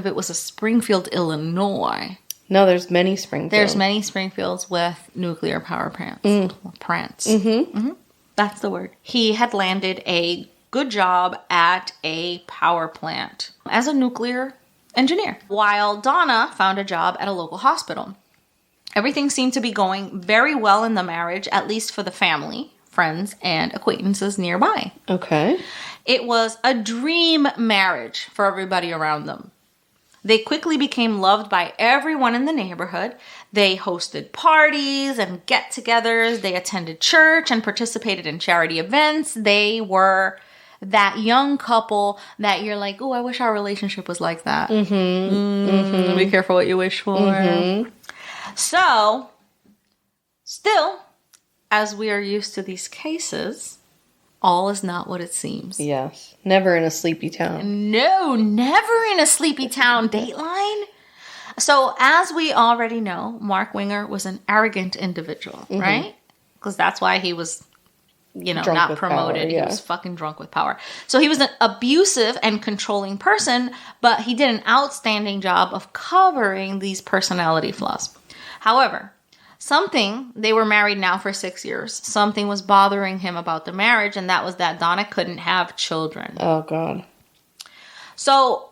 it was a Springfield, Illinois. No, there's many Springfields. There's many Springfields with nuclear power plants. Plants. That's the word. He had landed a good job at a power plant as a nuclear engineer, while Donna found a job at a local hospital. Everything seemed to be going very well in the marriage, at least for the family, friends, and acquaintances nearby. Okay. It was a dream marriage for everybody around them. They quickly became loved by everyone in the neighborhood. They hosted parties and get-togethers. They attended church and participated in charity events. They were that young couple that you're like, oh, I wish our relationship was like that. Be careful what you wish for. So, still, as we are used to these cases, all is not what it seems. Yes. Never in a sleepy town. No, never in a sleepy town, Dateline. So, as we already know, Mark Winger was an arrogant individual, right? Because that's why he was, not promoted. Power, yeah. He was fucking drunk with power. So, he was an abusive and controlling person, but he did an outstanding job of covering these personality flaws. However, they were married now for 6 years. Something was bothering him about the marriage, and that was that Donna couldn't have children. Oh, God. So,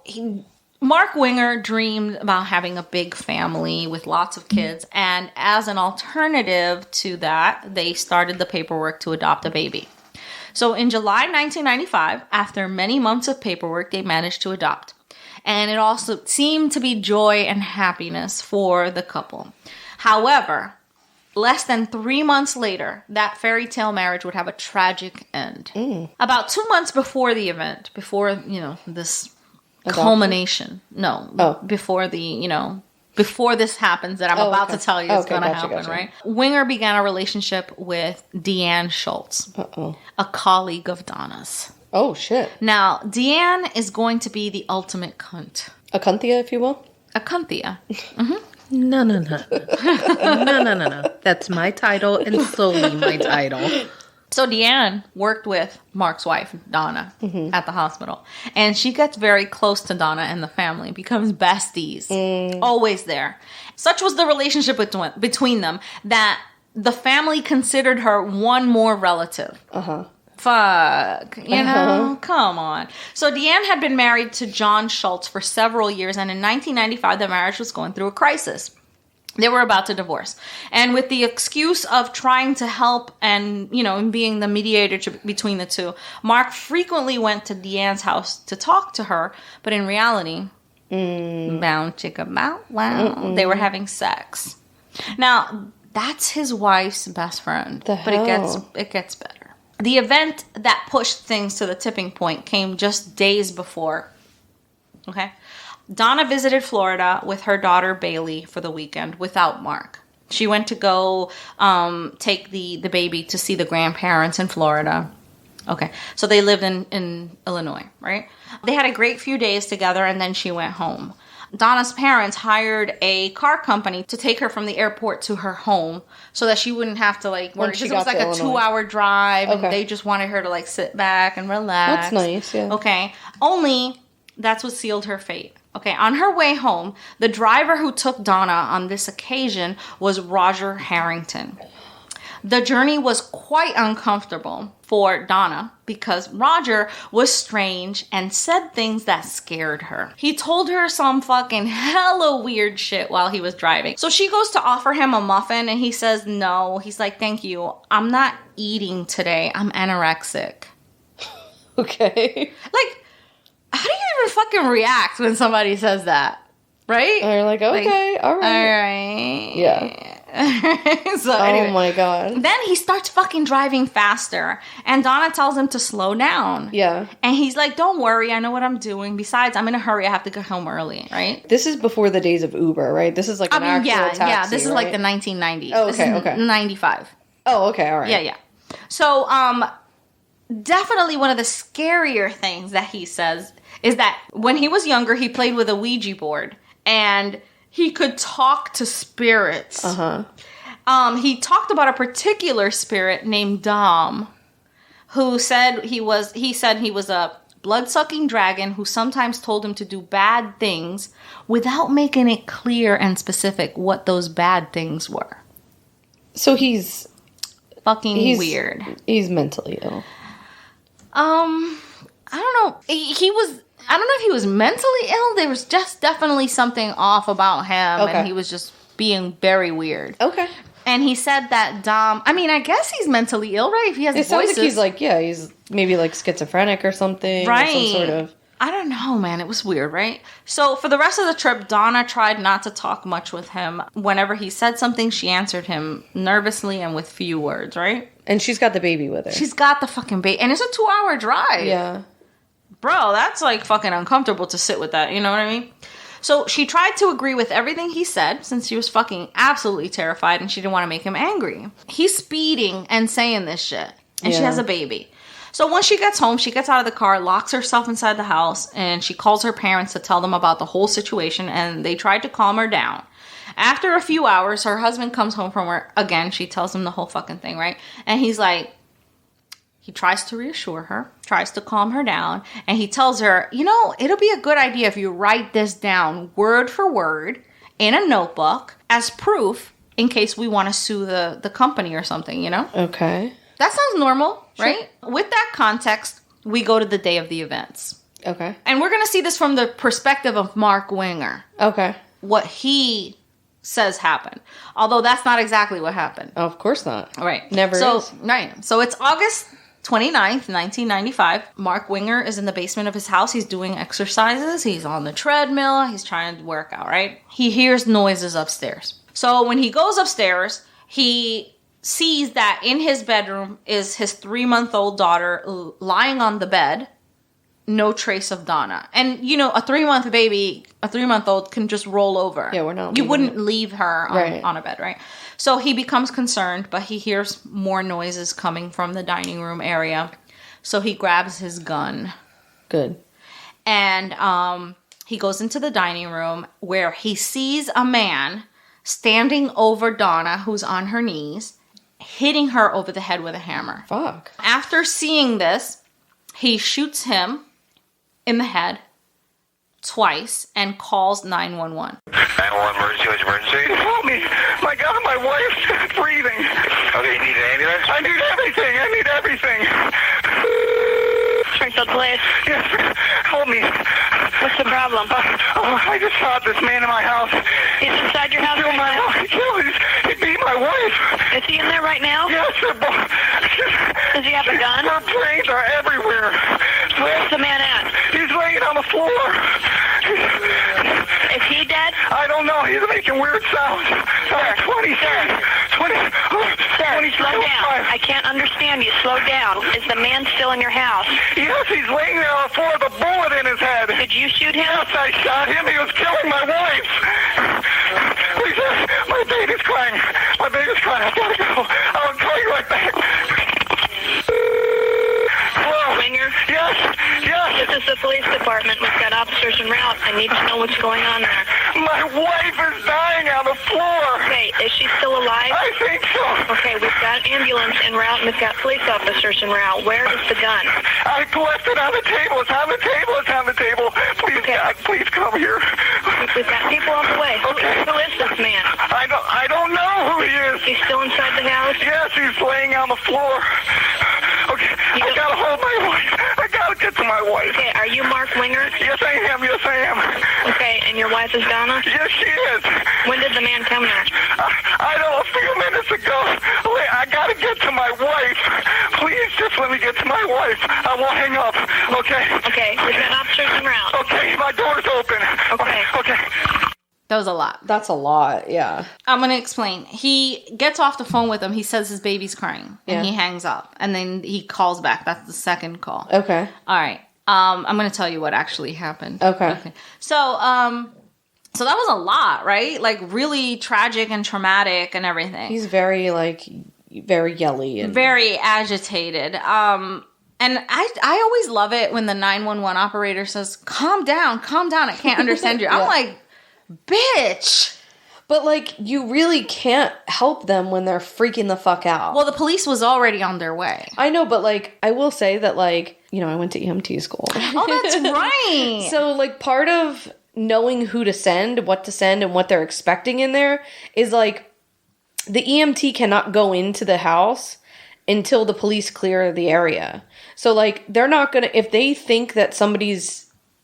Mark Winger dreamed about having a big family with lots of kids, and as an alternative to that, they started the paperwork to adopt a baby. So, in July 1995, after many months of paperwork, they managed to adopt. And it also seemed to be joy and happiness for the couple. However, less than 3 months later, that fairy tale marriage would have a tragic end. About 2 months before the event, before, this culmination. No. Before before this happens that I'm about to tell you is going to happen, right? Winger began a relationship with Deanne Schultz, a colleague of Donna's. Oh, shit. Now, Deanne is going to be the ultimate cunt. A cunthia, if you will? A cunthia. No. No. That's my title and solely my title. So Deanne worked with Mark's wife, Donna, at the hospital. And she gets very close to Donna and the family, becomes besties. Always there. Such was the relationship between them that the family considered her one more relative. Fuck. Come on. So Deanne had been married to John Schultz for several years. And in 1995, the marriage was going through a crisis. They were about to divorce. And with the excuse of trying to help and, being the mediator between the two, Mark frequently went to Deanne's house to talk to her. But in reality, bound chicka bow wow, they were having sex. Now, that's his wife's best friend. But it gets better. The event that pushed things to the tipping point came just days before. Okay? Donna visited Florida with her daughter Bailey for the weekend without Mark. She went to go take the baby to see the grandparents in Florida. Okay, so they lived in Illinois, right? They had a great few days together and then she went home. Donna's parents hired a car company to take her from the airport to her home so that she wouldn't have to worry. Because it was like a 2-hour drive and they just wanted her to sit back and relax. That's nice, yeah. Okay, only that's what sealed her fate. Okay, on her way home, the driver who took Donna on this occasion was Roger Harrington. The journey was quite uncomfortable for Donna because Roger was strange and said things that scared her. He told her some fucking hella weird shit while he was driving. So she goes to offer him a muffin and he says no. He's like, thank you. I'm not eating today. I'm anorexic. Okay. How do you even fucking react when somebody says that? Right? And you're like, okay, all right. Yeah. So anyway, oh my God. Then he starts fucking driving faster. And Donna tells him to slow down. Yeah. And he's like, don't worry, I know what I'm doing. Besides, I'm in a hurry. I have to get home early, right? This is before the days of Uber, right? This is like an actual taxi, yeah. This is right? like the 1990s. Oh, this okay, is 95. Oh, okay, all right. Yeah. So, definitely one of the scarier things that he says is that when he was younger, he played with a Ouija board and he could talk to spirits. He talked about a particular spirit named Dom, who said he was a blood-sucking dragon who sometimes told him to do bad things without making it clear and specific what those bad things were. So he's weird. He's mentally ill. I don't know. I don't know if he was mentally ill. There was just definitely something off about him. Okay. And he was just being very weird. Okay. And he said that Dom, I guess he's mentally ill, right? If he has it voices. sounds like he's maybe schizophrenic or something. Right. Or some sort of. I don't know, man. It was weird, right? So for the rest of the trip, Donna tried not to talk much with him. Whenever he said something, she answered him nervously and with few words, right? And she's got the baby with her. She's got the fucking baby. And it's a 2-hour drive. Yeah. Bro, that's fucking uncomfortable to sit with that. You know what I mean? So she tried to agree with everything he said since she was fucking absolutely terrified and she didn't want to make him angry. He's speeding and saying this shit. And she has a baby. So when she gets home, she gets out of the car, locks herself inside the house, and she calls her parents to tell them about the whole situation, and they tried to calm her down. After a few hours, her husband comes home from work. Again, she tells him the whole fucking thing, right? And he's like, he tries to reassure her, tries to calm her down, and he tells her, it'll be a good idea if you write this down word for word in a notebook as proof in case we want to sue the company or something, Okay. That sounds normal, right? With that context, we go to the day of the events. Okay. And we're going to see this from the perspective of Mark Winger. Okay. What says happened. Although that's not exactly what happened. Oh, of course not. Right. Never is. Right. So it's August 29th, 1995. Mark Winger is in the basement of his house. He's doing exercises. He's on the treadmill. He's trying to work out, right? He hears noises upstairs. So when he goes upstairs, he sees that in his bedroom is his 3-month-old daughter lying on the bed. No trace of Donna. And, a 3-month baby, a 3-month-old can just roll over. Yeah, we're not. You wouldn't leave her on a bed, right? So he becomes concerned, but he hears more noises coming from the dining room area. So he grabs his gun. Good. And he goes into the dining room where he sees a man standing over Donna, who's on her knees, hitting her over the head with a hammer. Fuck. After seeing this, he shoots him in the head twice and calls 911. 911 emergency, what's emergency? Help me! My God, my wife's breathing. Okay, you need an ambulance? I need everything. Springfield Police. Yes, help me. What's the problem? I just shot this man in my house. He's inside your house right now? He beat my wife. Is he in there right now? Yes, they're both. Does he have a gun? Her brains are everywhere. Where's the man at? He's laying on the floor. Is he dead? I don't know. He's making weird sounds. Sir. 20. Sir, slow down. I can't understand you. Slow down. Is the man still in your house? Yes, he's laying there on the floor with a bullet in his head. Did you shoot him? Yes, I shot him. He was killing my wife. Please, my baby's crying. I gotta go. I'll call you right back. Hello? Winger? Yes. This is the police department. We've got officers en route. I need to know what's going on there. My wife is dying on the floor. Okay, is she still alive? I think so. Okay, we've got ambulance en route and we've got police officers en route. Where is the gun? I left it on the table. It's on the table. Please, Okay. God, please come here. We've got people on the way. Okay. Who is this man? I don't know who he is. He's still inside the house? Yes, he's laying on the floor. Okay, I gotta hold my wife. I gotta get to my wife. Okay, are you Mark Winger? Yes, I am. Okay, and your wife is Donna? Yes, she is. When did the man come there? I know, a few minutes ago. Wait, I gotta get to my wife. Please, just let me get to my wife. I won't hang up. Okay? Okay, we've got officers en route. Okay, my door's open. Okay. That was a lot. That's a lot, yeah. I'm going to explain. He gets off the phone with him. He says his baby's crying. And Yeah. he hangs up. And then he calls back. That's the second call. Okay. All right. I'm going to tell you what actually happened. Okay. So that was a lot, right? Like, really tragic and traumatic and everything. He's very yelly and very agitated. And I always love it when the 911 operator says, calm down, I can't understand you. I'm like, bitch. But, like, you really can't help them when they're freaking the fuck out. Well, the police was already on their way. I know, but, like, I will say that, like, I went to EMT school. Oh, that's right. So, like, part of knowing who to send, what to send, and what they're expecting in there is, like, the EMT cannot go into the house until the police clear the area. So, like, they're not going to, if they think that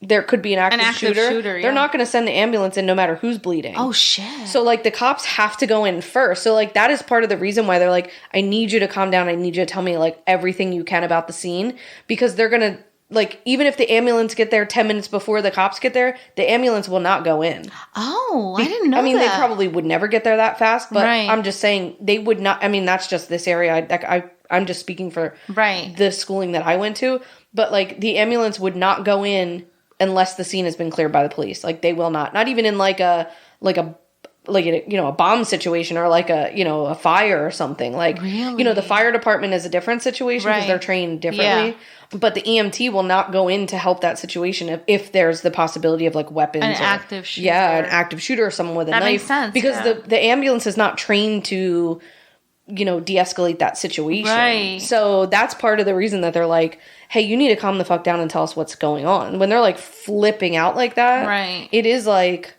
there could be an active shooter, they're not going to send the ambulance in no matter who's bleeding. Oh, shit. So, like, the cops have to go in first. So, like, that is part of the reason why they're like, I need you to calm down. I need you to tell me, like, everything you can about the scene. Because they're going to, like, even if the ambulance get there 10 minutes before the cops get there, the ambulance will not go in. Oh, I didn't know that. I mean, they probably would never get there that fast. But Right. I'm just saying, they would not. I mean, that's just this area. I'm just speaking for the schooling that I went to. But, like, the ambulance would not go in unless the scene has been cleared by the police. Like, they will not even in a bomb situation or like a fire or something. Like, really? The fire department is a different situation because Right. they're trained differently. Yeah. But the EMT will not go in to help that situation if there's the possibility of, like, weapons. An active shooter. Yeah, an active shooter or someone with a knife. That makes sense. Because yeah. the ambulance is not trained to, de-escalate that situation. Right. So that's part of the reason that they're like, hey, you need to calm the fuck down and tell us what's going on. When they're, like, flipping out like that, Right. it is like,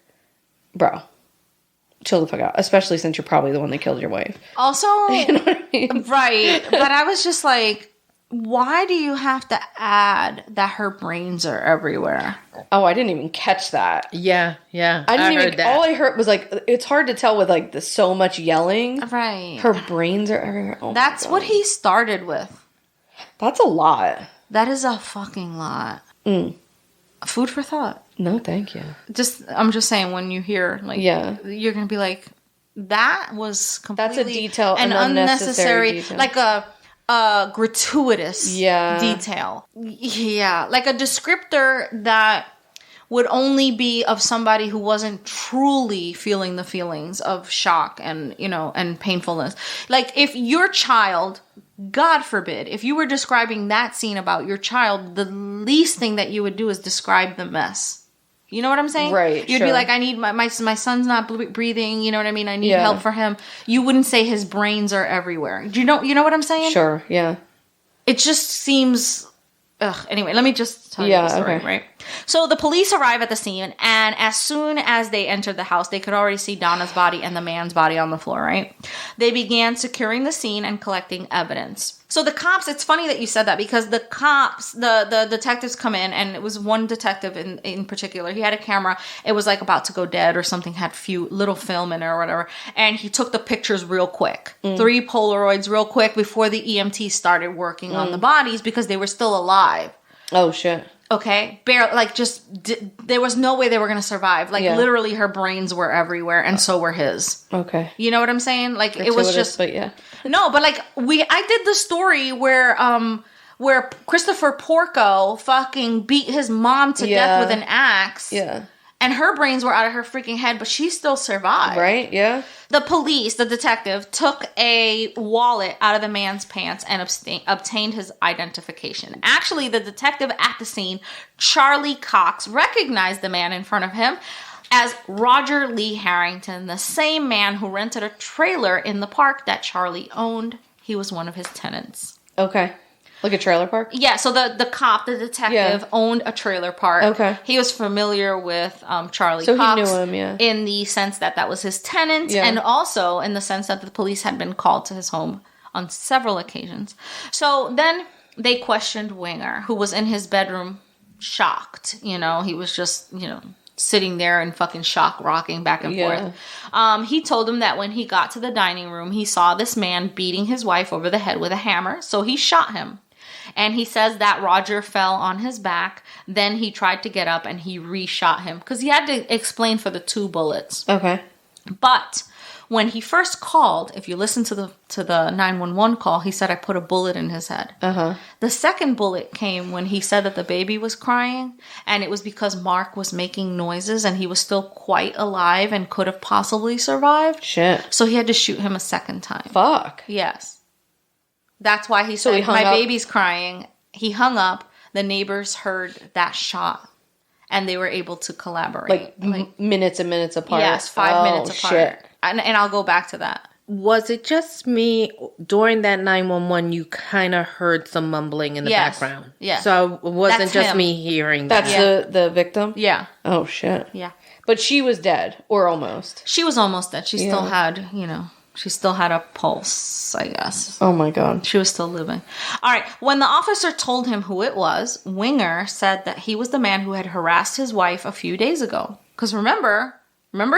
bro, chill the fuck out. Especially since you're probably the one that killed your wife. Also, You know what I mean? right. But I was just like, why do you have to add that her brains are everywhere? Oh, I didn't even catch that. Yeah. I didn't even. heard that. All I heard was, like, it's hard to tell with, like, so much yelling. Right. Her brains are everywhere. Oh, That's what he started with. That's a lot. That is a fucking lot. Food for thought. No, thank you. I'm just saying, when you hear, like, Yeah. you're gonna be like, that was completely... That's a detail, an unnecessary detail. like a gratuitous detail. Yeah, like a descriptor that would only be of somebody who wasn't truly feeling the feelings of shock and, and painfulness. Like if your child, God forbid, if you were describing that scene about your child, the least thing that you would do is describe the mess. You know what I'm saying? Right. You'd be like, I need my son's not breathing. You know what I mean? I need help for him. You wouldn't say his brains are everywhere. Do you know what I'm saying? Sure. Yeah. It just seems... Anyway, let me just tell you the story, right? So the police arrive at the scene, and as soon as they entered the house, they could already see Donna's body and the man's body on the floor, right? They began securing the scene and collecting evidence. So the cops, it's funny that you said that, because the cops, the detectives come in, and it was one detective in particular. He had a camera. It was like about to go dead or something, had little film in it or whatever. And he took the pictures real quick. 3 Polaroids real quick before the EMT started working on the bodies, because they were still alive. Oh, shit. Okay, there was no way they were going to survive. Like, literally, her brains were everywhere, and so were his. Okay. You know what I'm saying? Like, it was just... But yeah. No, but like, I did the story where Christopher Porco fucking beat his mom to death with an axe. Yeah. And her brains were out of her freaking head, but she still survived. Right, yeah. The police, the detective, took a wallet out of the man's pants and obtained his identification. Actually, the detective at the scene, Charlie Cox, recognized the man in front of him as Roger Lee Harrington, the same man who rented a trailer in the park that Charlie owned. He was one of his tenants. Okay. Like a trailer park? Yeah, so the detective, owned a trailer park. Okay. He was familiar with Charlie Cox. So he knew him, yeah. In the sense that was his tenant, and also in the sense that the police had been called to his home on several occasions. So then they questioned Winger, who was in his bedroom shocked. He was just, sitting there in fucking shock, rocking back and forth. He told him that when he got to the dining room, he saw this man beating his wife over the head with a hammer, so he shot him. And he says that Roger fell on his back, then he tried to get up and he re-shot him, because he had to explain for the 2 bullets. Okay. But when he first called, if you listen to the 911 call, he said, I put a bullet in his head. Uh-huh. The second bullet came when he said that the baby was crying, and it was because Mark was making noises and he was still quite alive and could have possibly survived. Shit. So he had to shoot him a second time. Fuck. Yes. That's why he said, my baby's crying. He hung up. The neighbors heard that shot, and they were able to collaborate. Like minutes and minutes apart? Yes, 5 minutes apart. Shit. And I'll go back to that. Was it just me during that 911? You kind of heard some mumbling in the background. Yeah. So it wasn't That's just him. me hearing that. That's the victim? Yeah. Oh, shit. Yeah. But she was dead, or almost. She was almost dead. She still had, she still had a pulse, I guess. Oh, my God. She was still living. All right. When the officer told him who it was, Winger said that he was the man who had harassed his wife a few days ago. Because remember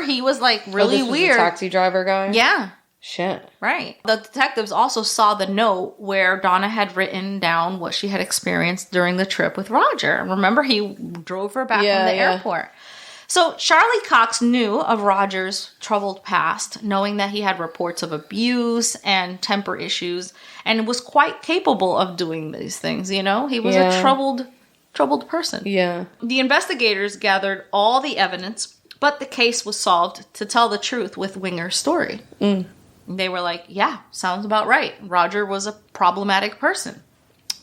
he was like really this was weird. The taxi driver guy? Yeah. Shit. Right. The detectives also saw the note where Donna had written down what she had experienced during the trip with Roger. Remember, he drove her back from the airport. So Charlie Cox knew of Roger's troubled past, knowing that he had reports of abuse and temper issues, and was quite capable of doing these things, He was a troubled person. Yeah. The investigators gathered all the evidence, but the case was solved to tell the truth with Winger's story. They were like, yeah, sounds about right. Roger was a problematic person.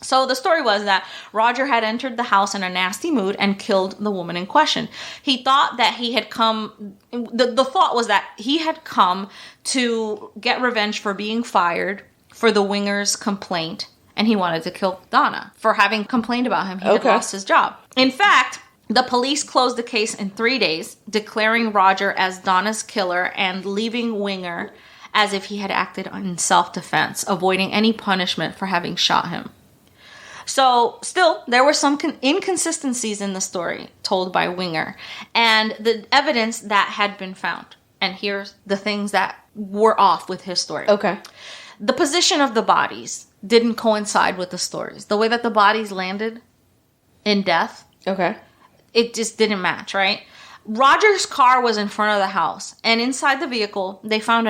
So the story was that Roger had entered the house in a nasty mood and killed the woman in question. He thought that he had come... The thought was that he had come to get revenge for being fired for the Winger's complaint, and he wanted to kill Donna for having complained about him. He had lost his job. In fact, the police closed the case in 3 days, declaring Roger as Donna's killer and leaving Winger as if he had acted in self-defense, avoiding any punishment for having shot him. So, still, there were some inconsistencies in the story told by Winger and the evidence that had been found. And here's the things that were off with his story. Okay. The position of the bodies didn't coincide with the stories. The way that the bodies landed in death. Okay. It just didn't match, right? Roger's car was in front of the house, and inside the vehicle, they found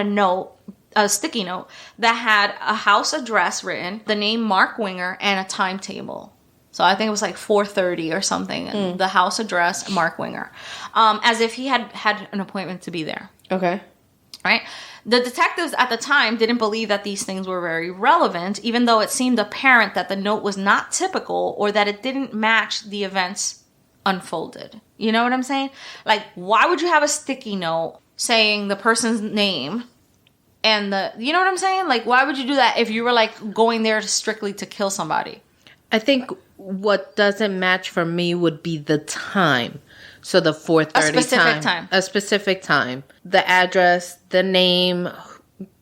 a sticky note that had a house address written, the name Mark Winger, and a timetable. So I think it was like 4:30 or something. And the house address, Mark Winger. As if he had an appointment to be there. Okay. Right? The detectives at the time didn't believe that these things were very relevant, even though it seemed apparent that the note was not typical or that it didn't match the events unfolded. You know what I'm saying? Like, why would you have a sticky note saying the person's name and you know what I'm saying? Like, why would you do that if you were like going there strictly to kill somebody? I think what doesn't match for me would be the time. So the 4:30 time. A specific time. The address, the name,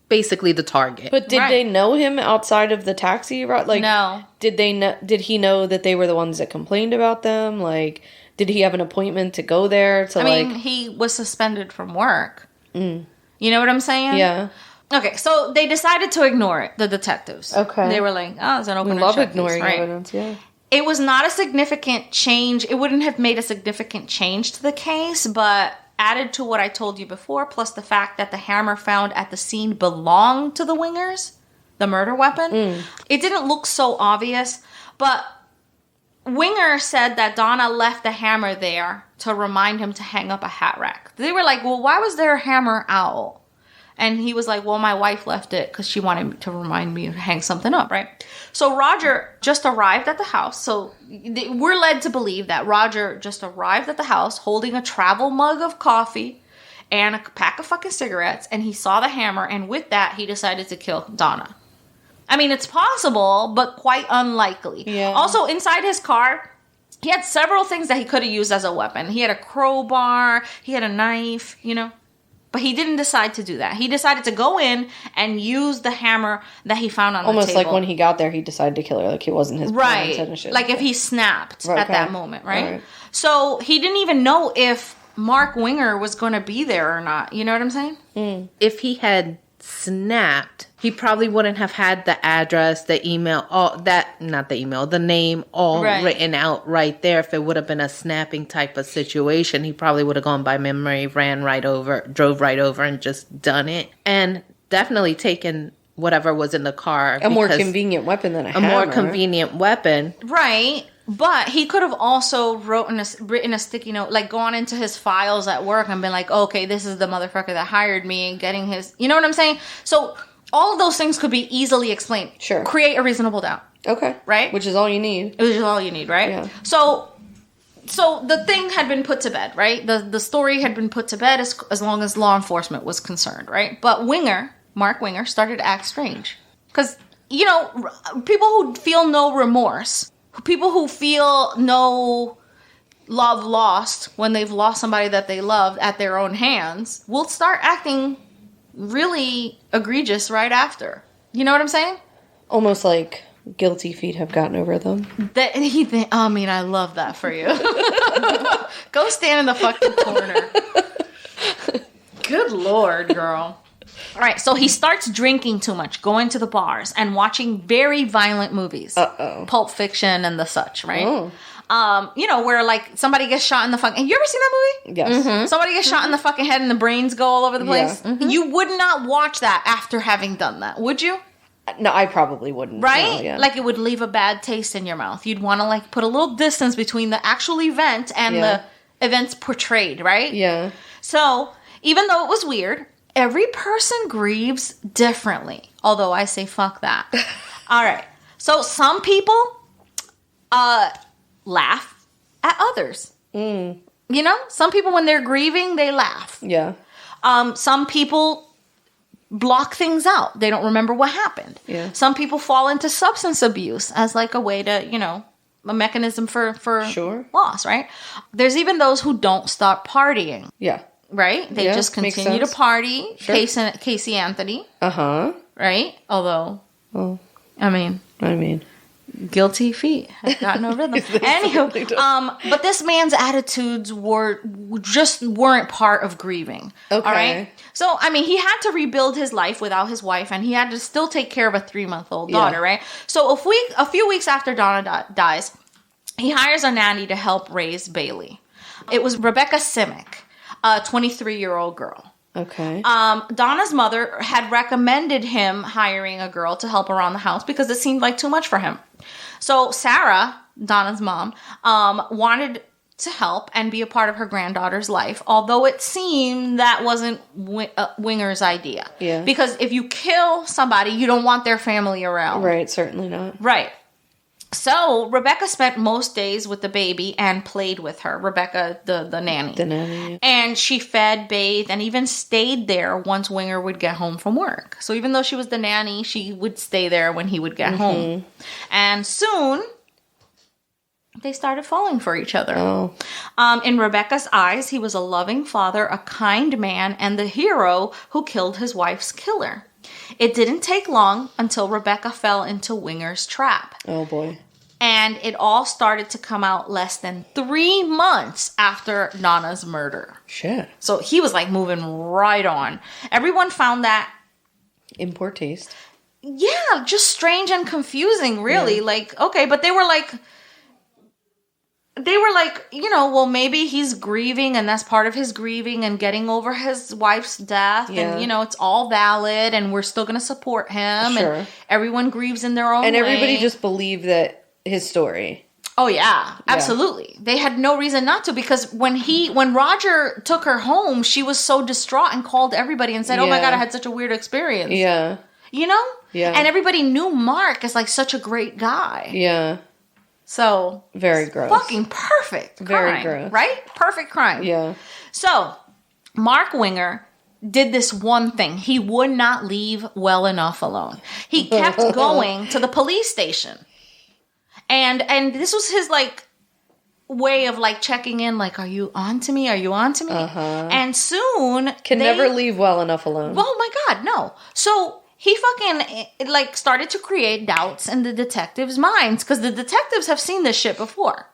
basically the target. But did they know him outside of the taxi route? Like, no. Did he know that they were the ones that complained about them? Like, did he have an appointment to go there? I mean, he was suspended from work. You know what I'm saying? Yeah. Okay, so they decided to ignore it, the detectives. Okay. They were like, oh, it's an open We love ignoring evidence, yeah. It was not a significant change. It wouldn't have made a significant change to the case, but added to what I told you before, plus the fact that the hammer found at the scene belonged to the Wingers, the murder weapon, it didn't look so obvious, but Winger said that Donna left the hammer there to remind him to hang up a hat rack. They were like, well, why was there a hammer out? And he was like, well, my wife left it because she wanted to remind me to hang something up, right? So Roger just arrived at the house. So we're led to believe that Roger just arrived at the house holding a travel mug of coffee and a pack of fucking cigarettes. And he saw the hammer. And with that, he decided to kill Donna. I mean, it's possible, but quite unlikely. Yeah. Also, inside his car, he had several things that he could have used as a weapon. He had a crowbar. He had a knife, you know. But he didn't decide to do that. He decided to go in and use the hammer that he found on the table. Almost like when he got there, he decided to kill her. Like, it wasn't his plan. Right. Like if he snapped at that moment, right? So he didn't even know if Mark Winger was going to be there or not. You know what I'm saying? If he had snapped, he probably wouldn't have had the address, the email, the name all written out right there. If it would have been a snapping type of situation, he probably would have gone by memory, drove right over and just done it. And definitely taken whatever was in the car. A more convenient weapon than a hammer. A more convenient weapon. Right. But he could have also written a sticky note, like gone into his files at work and been like, okay, this is the motherfucker that hired me, and getting his, you know what I'm saying? So all of those things could be easily explained. Sure. Create a reasonable doubt. Okay. Right? Which is all you need. Which is all you need, right? Yeah. So the thing had been put to bed, right? The story had been put to bed as long as law enforcement was concerned, right? But Mark Winger, started to act strange. Because, you know, people who feel no remorse, people who feel no love lost when they've lost somebody that they loved at their own hands will start acting really egregious right after. You know what I'm saying? Almost like guilty feet have gotten over them. I mean, I love that for you. Go stand in the fucking corner. Good Lord, girl. All right, so he starts drinking too much, going to the bars, and watching very violent movies. Pulp Fiction and the such, right? You know, where like somebody gets shot in the fucking... You ever seen that movie? Yes. Mm-hmm. Somebody gets shot in the fucking head and the brains go all over the place? Yeah. Mm-hmm. You would not watch that after having done that, would you? No, I probably wouldn't. Right? No, yeah. Like it would leave a bad taste in your mouth. You'd want to like put a little distance between the actual event and the events portrayed, right? Yeah. So, even though it was weird... Every person grieves differently. Although I say fuck that. All right. So some people laugh at others. You know? Some people, when they're grieving, they laugh. Yeah. Some people block things out. They don't remember what happened. Yeah. Some people fall into substance abuse as like a way to, you know, a mechanism for loss, right? There's even those who don't stop partying. Yeah. Right? They just continue to party. Sure. Casey Anthony. Uh-huh. Right? Although, I mean, guilty feet have got no rhythm. Anywho, but this man's attitudes weren't part of grieving. Okay. All right? So, I mean, he had to rebuild his life without his wife, and he had to still take care of a 3-month-old daughter, right? So, a few weeks after Donna dies, he hires a nanny to help raise Bailey. It was Rebecca Simic, a 23-year-old girl. Okay. Donna's mother had recommended him hiring a girl to help around the house because it seemed like too much for him. So Sarah, Donna's mom, wanted to help and be a part of her granddaughter's life, although it seemed that wasn't Winger's idea. Yeah. Because if you kill somebody, you don't want their family around. Right, certainly not. Right. So Rebecca spent most days with the baby and played with her. Rebecca, the nanny. The nanny, yeah. And she fed, bathed, and even stayed there once Winger would get home from work. So even though she was the nanny, she would stay there when he would get home. And soon, they started falling for each other. Oh. In Rebecca's eyes, he was a loving father, a kind man, and the hero who killed his wife's killer. It didn't take long until Rebecca fell into Winger's trap. Oh, boy. And it all started to come out less than 3 months after Donna's murder. Shit. So he was like moving right on. Everyone found that... in poor taste. Yeah, just strange and confusing, really. Yeah. Like, okay, but they were like, you know, well, maybe he's grieving and that's part of his grieving and getting over his wife's death. Yeah. And, you know, it's all valid and we're still going to support him. Sure. And everyone grieves in their own way. And everybody just believed that his story. Oh, yeah, absolutely. Yeah. They had no reason not to because when Roger took her home, she was so distraught and called everybody and said, oh my God, I had such a weird experience. Yeah. You know? Yeah. And everybody knew Mark as like such a great guy. Yeah. So very gross. Fucking perfect crime. Very gross. Right? Perfect crime. Yeah. So Mark Winger did this one thing. He would not leave well enough alone. He kept going to the police station. And this was his like way of like checking in, like, are you on to me? Are you on to me? And soon never leave well enough alone. Oh my God, no. So he fucking, like, started to create doubts in the detectives' minds because the detectives have seen this shit before.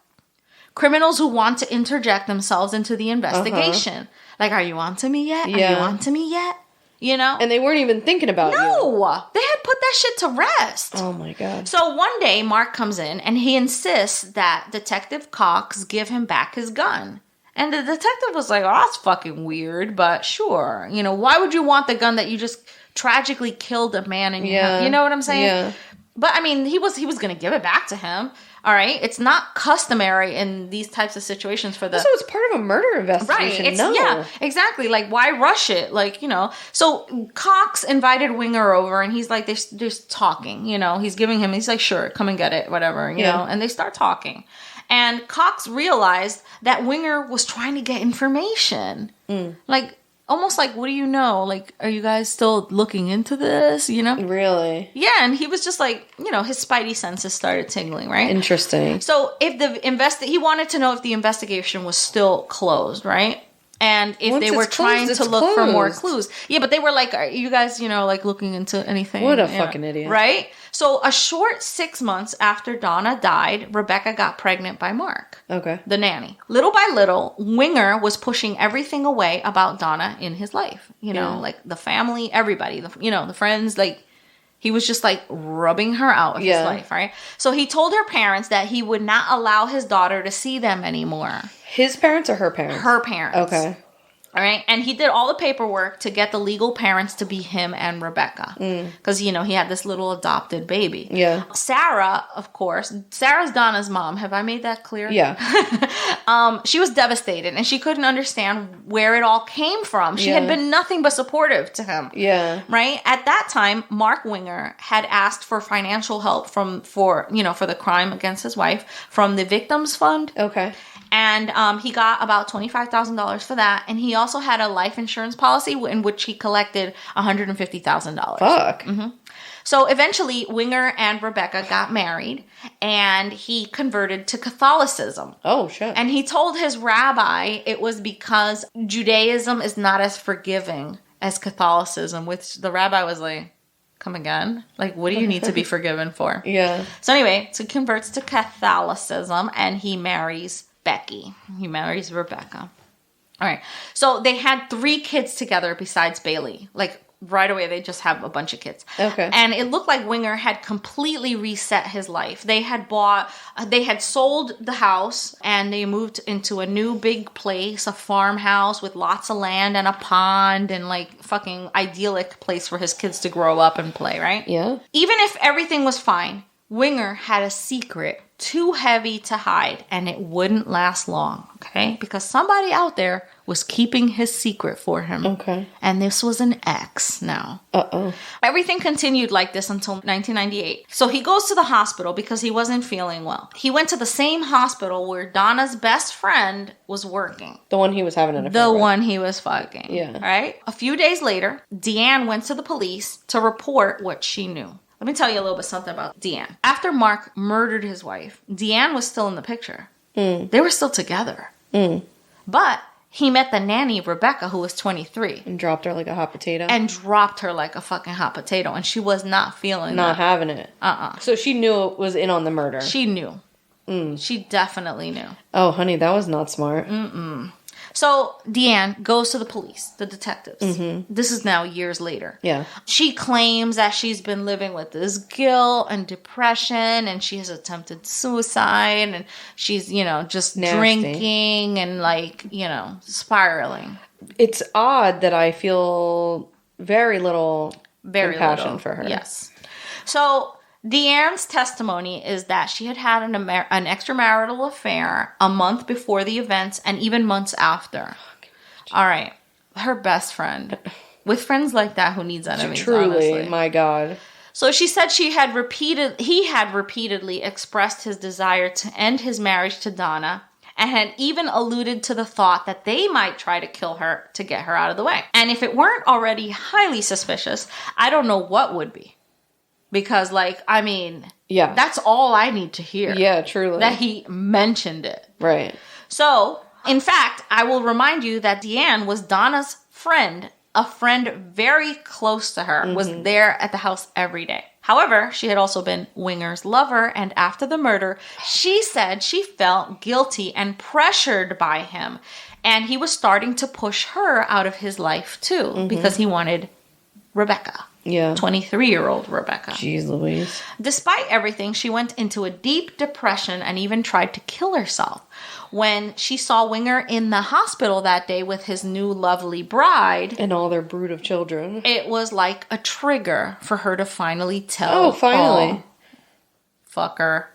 Criminals who want to interject themselves into the investigation. Like, are you on to me yet? Yeah. Are you on to me yet? You know? And they weren't even thinking about you. No! They had put that shit to rest. Oh, my God. So one day, Mark comes in and he insists that Detective Cox give him back his gun. And the detective was like, oh, that's fucking weird, but sure. You know, why would you want the gun that you just tragically killed a man in your house? You know what I'm saying? Yeah. But I mean, he was going to give it back to him. All right. It's not customary in these types of situations for the... So it's part of a murder investigation. Right. Yeah, exactly. Like, why rush it? Like, you know. So Cox invited Winger over and he's like, they're just talking, you know. He's like, sure, come and get it, whatever, you know. And they start talking. And Cox realized that Winger was trying to get information. Like, almost like, what do you know? Like, are you guys still looking into this? You know? Really? Yeah, and he was just like, you know, his spidey senses started tingling, right? Interesting. So if he wanted to know if the investigation was still closed, right? And if they were trying to look for more clues. Yeah, but they were like, are you guys, you know, like looking into anything? What a fucking idiot. Right? So a short 6 months after Donna died, Rebecca got pregnant by Mark. Okay. The nanny. Little by little, Winger was pushing everything away about Donna in his life. You know, like the family, everybody, the friends, like he was just like rubbing her out of his life, right? So he told her parents that he would not allow his daughter to see them anymore. His parents or her parents? Her parents. Okay. All right. And he did all the paperwork to get the legal parents to be him and Rebecca. Because, you know, he had this little adopted baby. Yeah. Sarah, of course. Sarah's Donna's mom. Have I made that clear? Yeah. She was devastated and she couldn't understand where it all came from. She had been nothing but supportive to him. Yeah. Right? At that time, Mark Winger had asked for financial help for the crime against his wife from the Victims Fund. Okay. And he got about $25,000 for that. And he also had a life insurance policy in which he collected $150,000. Fuck. Mm-hmm. So eventually, Winger and Rebecca got married. And he converted to Catholicism. Oh, shit. And he told his rabbi it was because Judaism is not as forgiving as Catholicism. Which the rabbi was like, come again? Like, what do you need to be forgiven for? Yeah. So anyway, so he converts to Catholicism and he marries Becky. He marries Rebecca. All right. So they had 3 kids together besides Bailey. Like, right away. They just have a bunch of kids. Okay. And it looked like Winger had completely reset his life. They had sold the house and they moved into a new big place, a farmhouse with lots of land and a pond and like fucking idyllic place for his kids to grow up and play, right? Yeah. Even if everything was fine, Winger had a secret too heavy to hide, and it wouldn't last long, okay? Because somebody out there was keeping his secret for him. Okay. And this was an ex now. Uh-oh. Everything continued like this until 1998. So he goes to the hospital because he wasn't feeling well. He went to the same hospital where Donna's best friend was working. The one he was having an affair The with. one he was fucking. Yeah. Right? A few days later, Deanne went to the police to report what she knew. Let me tell you a little bit something about Deanne. After Mark murdered his wife, Deanne was still in the picture. They were still together. But he met the nanny, Rebecca, who was 23. And dropped her like a hot potato. And dropped her like a fucking hot potato. And she was not feeling Not that. having it. So she knew it was in on the murder. She knew. She definitely knew. Oh, honey, that was not smart. So Deanne goes to the police, the detectives. This is now years later. Yeah. She claims that she's been living with this guilt and depression, and she has attempted suicide, and she's, just Nasty. drinking and spiraling. It's odd that I feel very little compassion little. for her. Yes. So Deanne's testimony is that she had an extramarital affair a month before the events and even months after. All right. Her best friend. With friends like that, who needs enemies, Truly, honestly. my God. So she said he had repeatedly expressed his desire to end his marriage to Donna and had even alluded to the thought that they might try to kill her to get her out of the way. And if it weren't already highly suspicious, I don't know what would be. Because, yeah, that's all I need to hear. Yeah, truly. That he mentioned it. Right. So, in fact, I will remind you that Deanne was Donna's friend. A friend very close to her was there at the house every day. However, she had also been Winger's lover, and after the murder, she said she felt guilty and pressured by him. And he was starting to push her out of his life, too, because he wanted Rebecca. Yeah. 23-year-old Rebecca. Jeez Louise. Despite everything, she went into a deep depression and even tried to kill herself. When she saw Winger in the hospital that day with his new lovely bride. And all their brood of children. It was like a trigger for her to finally tell. Oh, finally. Fucker.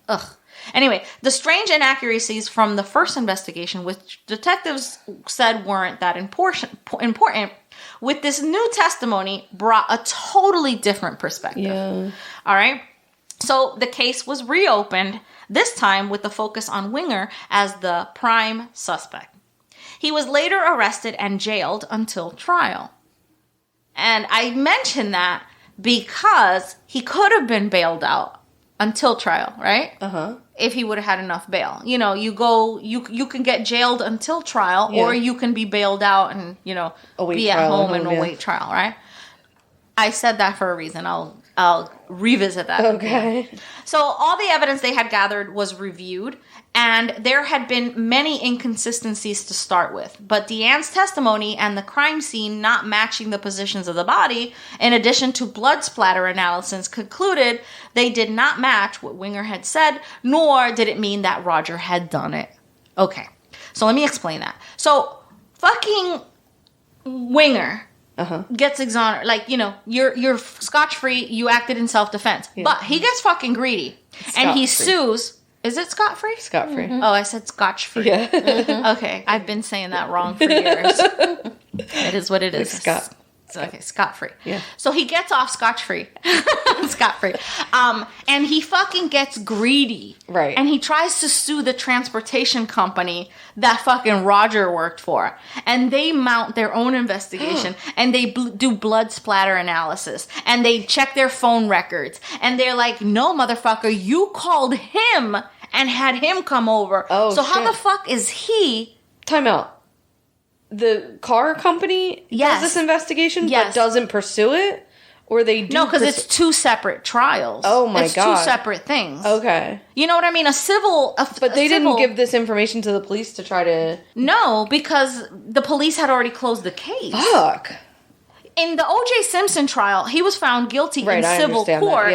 Ugh. Anyway, the strange inaccuracies from the first investigation, which detectives said weren't that important, with this new testimony brought a totally different perspective. Yeah. All right? So the case was reopened, this time with the focus on Winger as the prime suspect. He was later arrested and jailed until trial. And I mention that because he could have been bailed out until trial, right? If he would have had enough bail. You can get jailed until trial, or you can be bailed out and, be at home and await trial, right? I said that for a reason. I'll revisit that. Okay. So all the evidence they had gathered was reviewed, and there had been many inconsistencies to start with. But Deanne's testimony and the crime scene not matching the positions of the body, in addition to blood splatter analysis, concluded they did not match what Winger had said, nor did it mean that Roger had done it. Okay, so let me explain that. So fucking Winger gets exonerated. You're scotch-free, you acted in self-defense. Yeah. But he gets fucking greedy. And he sues... Is it scot-free? Scot-free. Oh, I said scotch-free. Yeah. Okay, I've been saying that wrong for years. It is what it is. Scot. Okay, scot-free. Yeah. So he gets off scotch-free. Scot-free. And he fucking gets greedy. Right. And he tries to sue the transportation company that fucking Roger worked for. And they mount their own investigation. And they do blood splatter analysis. And they check their phone records. And they're like, no, motherfucker, you called him and had him come over. Oh, so shit. how the fuck is he... Time out. The car company does this investigation, but doesn't pursue it? Or they do? No, because it's two separate trials. Oh my God. It's two separate things. Okay. You know what I mean? But they didn't give this information to the police to try to... No, because the police had already closed the case. Fuck. In the O.J. Simpson trial, he was found guilty in civil court,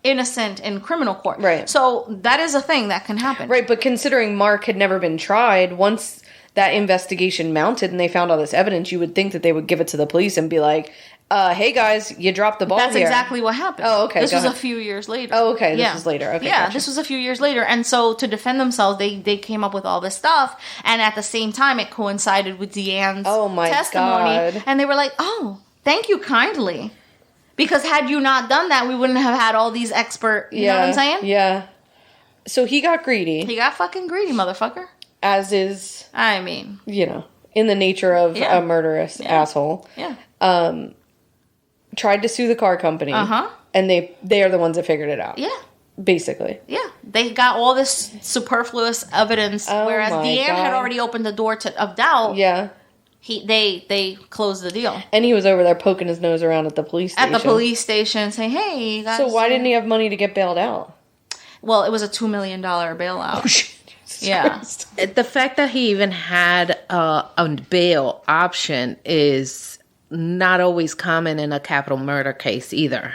innocent in criminal court. Right. So that is a thing that can happen. Right, but considering Mark had never been tried, once that investigation mounted and they found all this evidence, you would think that they would give it to the police and be like, hey guys, you dropped the ball. That's here. exactly what happened. Oh, okay. This was a few years later. Oh, okay. This was later. Okay. Yeah, gotcha. This was a few years later. And so to defend themselves, they came up with all this stuff. And at the same time, it coincided with Deanne's testimony. God. And they were like, oh, thank you kindly. Because had you not done that, we wouldn't have had all these expert, you know what I'm saying? Yeah. So he got greedy. He got fucking greedy, motherfucker. As is, I mean, you know, in the nature of a murderous asshole. Yeah. Tried to sue the car company. And they are the ones that figured it out. Yeah. Basically. Yeah. They got all this superfluous evidence, whereas Deanne had already opened the door of doubt. Yeah. They closed the deal. And he was over there poking his nose around at the police station. At the police station saying, hey, you guys. So why didn't he have money to get bailed out? Well, it was a $2 million bailout. Oh, shit. Yeah. The fact that he even had a bail option is not always common in a capital murder case either.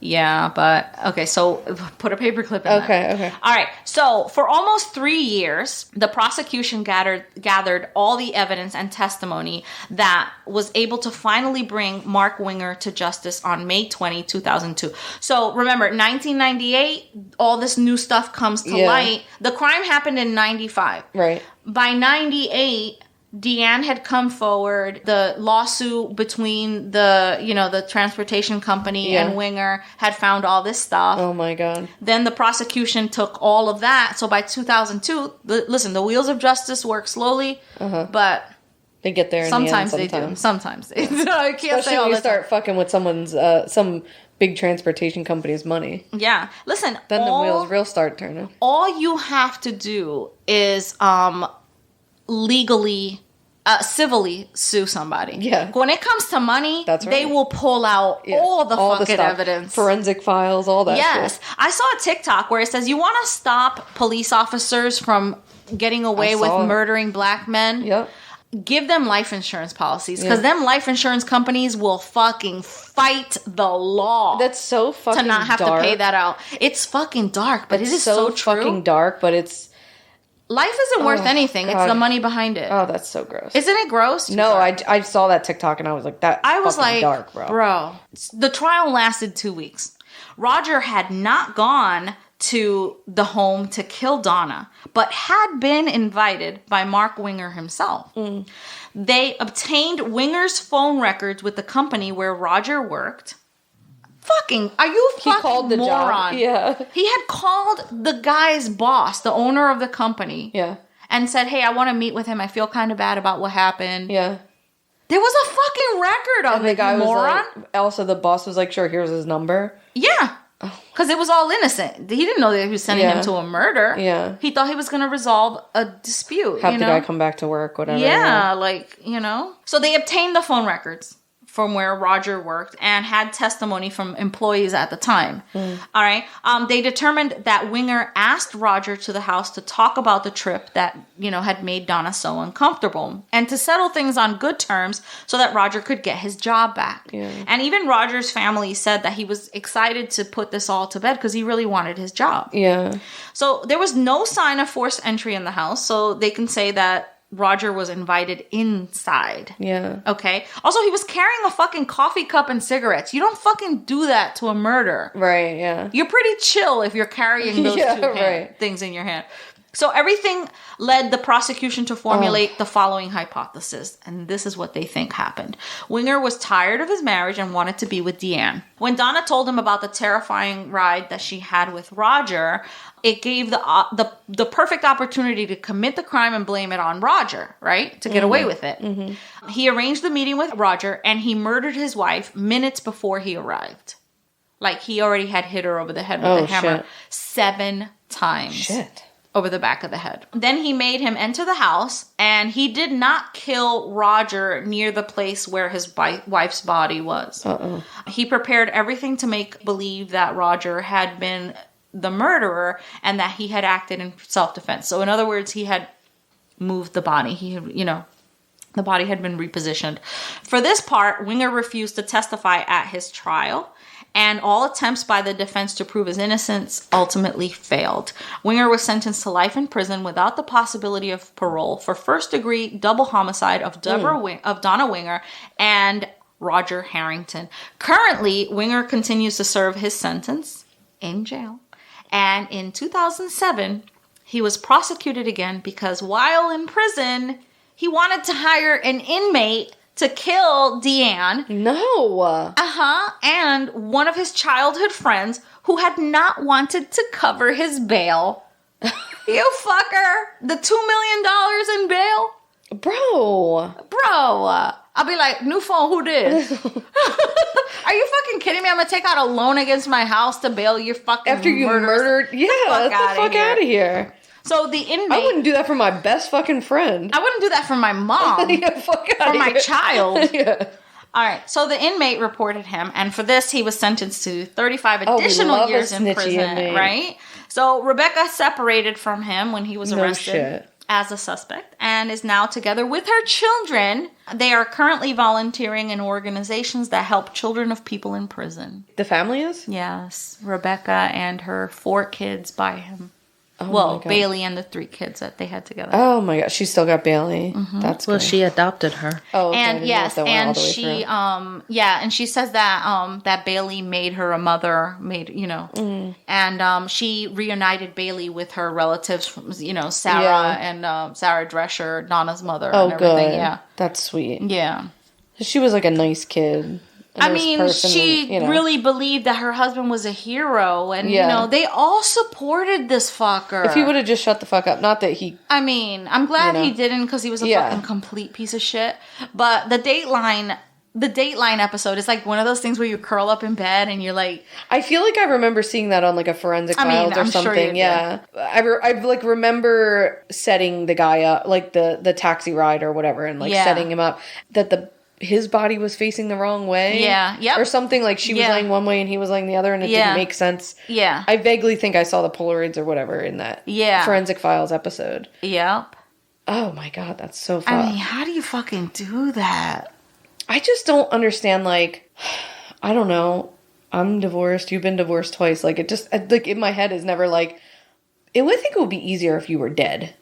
Yeah, but okay, so put a paperclip in there. Okay. All right. So for almost 3 years, the prosecution gathered all the evidence and testimony that was able to finally bring Mark Winger to justice on May 20, 2002. So remember, 1998, all this new stuff comes to light. The crime happened in 95. Right. By 98, Deanne had come forward. The lawsuit between the transportation company and Winger had found all this stuff. Oh my God. Then the prosecution took all of that. So by 2002, the wheels of justice work slowly, but they get there. Sometimes in the end, they do. Sometimes they do. I can't Especially say all when you the start time. fucking with someone's some big transportation company's money. Yeah. Listen. Then the wheels real start turning. All you have to do is legally, civilly sue somebody. Yeah. When it comes to money, That's right. they will pull out all the fucking evidence. Forensic files, all that Yes. shit. I saw a TikTok where it says, you want to stop police officers from getting away with murdering black men? Yep. Give them life insurance policies, because them life insurance companies will fucking fight the law. That's so fucking to not have dark. to pay that out. It's fucking dark, but it is so true. fucking dark, but it's... Life isn't worth anything. God. It's the money behind it. Oh, that's so gross. Isn't it gross? No, I saw that TikTok and I was like, I was like, dark, bro. The trial lasted 2 weeks. Roger had not gone to the home to kill Donna, but had been invited by Mark Winger himself. They obtained Winger's phone records with the company where Roger worked. Are you fucking called the moron? job. Yeah. He had called the guy's boss, the owner of the company. Yeah. And said, hey, I want to meet with him. I feel kind of bad about what happened. Yeah. There was a fucking record of And the it, guy you was moron. like, also the boss was like, sure, here's his number. Yeah. Because it was all innocent. He didn't know that he was sending him to a murder. Yeah. He thought he was going to resolve a dispute. Have the guy come back to work, whatever. Yeah, So they obtained the phone records from where Roger worked and had testimony from employees at the time. All right. They determined that Winger asked Roger to the house to talk about the trip that, had made Donna so uncomfortable and to settle things on good terms so that Roger could get his job back. Yeah. And even Roger's family said that he was excited to put this all to bed because he really wanted his job. Yeah. So there was no sign of forced entry in the house, so they can say that Roger was invited inside. Yeah. Okay. Also, he was carrying a fucking coffee cup and cigarettes. You don't fucking do that to a murder. Right, yeah. You're pretty chill if you're carrying those things in your hand. So everything led the prosecution to formulate the following hypothesis, and this is what they think happened. Winger was tired of his marriage and wanted to be with Deanne. When Donna told him about the terrifying ride that she had with Roger, it gave the perfect opportunity to commit the crime and blame it on Roger, right? To get away with it. Mm-hmm. He arranged the meeting with Roger, and he murdered his wife minutes before he arrived. Like, he already had hit her over the head with a hammer 7 times. Shit. Over the back of the head. Then he made him enter the house, and he did not kill Roger near the place where his wife's body was. He prepared everything to make believe that Roger had been the murderer and that he had acted in self-defense. So in other words, he had moved the body. He, The body had been repositioned. For this part, Winger refused to testify at his trial, and all attempts by the defense to prove his innocence ultimately failed. Winger was sentenced to life in prison without the possibility of parole for first-degree double homicide of Donna Winger and Roger Harrington. Currently, Winger continues to serve his sentence in jail. And in 2007, he was prosecuted again because while in prison, he wanted to hire an inmate to kill Deanne. No. And one of his childhood friends who had not wanted to cover his bail. You fucker. The $2 million in bail? Bro. I'll be like, new phone, who did? Are you fucking kidding me? I'm going to take out a loan against my house to bail your fucking After you murdered? Yeah, get the fuck out of here. So the inmate... I wouldn't do that for my best fucking friend. I wouldn't do that for my mom. Yeah, fuck out for my child. Yeah. All right, so the inmate reported him, and for this, he was sentenced to 35 additional years in prison, right? So Rebecca separated from him when he was arrested as a suspect and is now together with her children. They are currently volunteering in organizations that help children of people in prison. The family is? Yes, Rebecca and her 4 kids by him. Bailey and the 3 kids that they had together. Oh my God, she still got Bailey. That's well, good. she adopted her. Oh, okay. And yes, and she, and she says that that Bailey made her a mother, and she reunited Bailey with her relatives, from, Sarah and Sarah Drescher, Donna's mother. Oh, and everything. good. Yeah, that's sweet. Yeah, she was like a nice kid. She really believed that her husband was a hero, and they all supported this fucker. If he would have just shut the fuck up, not that he. I'm glad he didn't, because he was a fucking complete piece of shit. But the Dateline episode is like one of those things where you curl up in bed and you're like. I feel like I remember seeing that on like a Forensic Files or something. Sure I like remember setting the guy up, like the taxi ride or whatever, and like setting him up that his body was facing the wrong way. Yeah. Yep. Or something, like she was laying one way and he was laying the other, and it didn't make sense. Yeah. I vaguely think I saw the Polaroids or whatever in that Forensic Files episode. Yep. Oh my God, that's so fun. How do you fucking do that? I just don't understand, like, I don't know. I'm divorced. You've been divorced twice. Like, it just, like, in my head is never like, I think it would be easier if you were dead.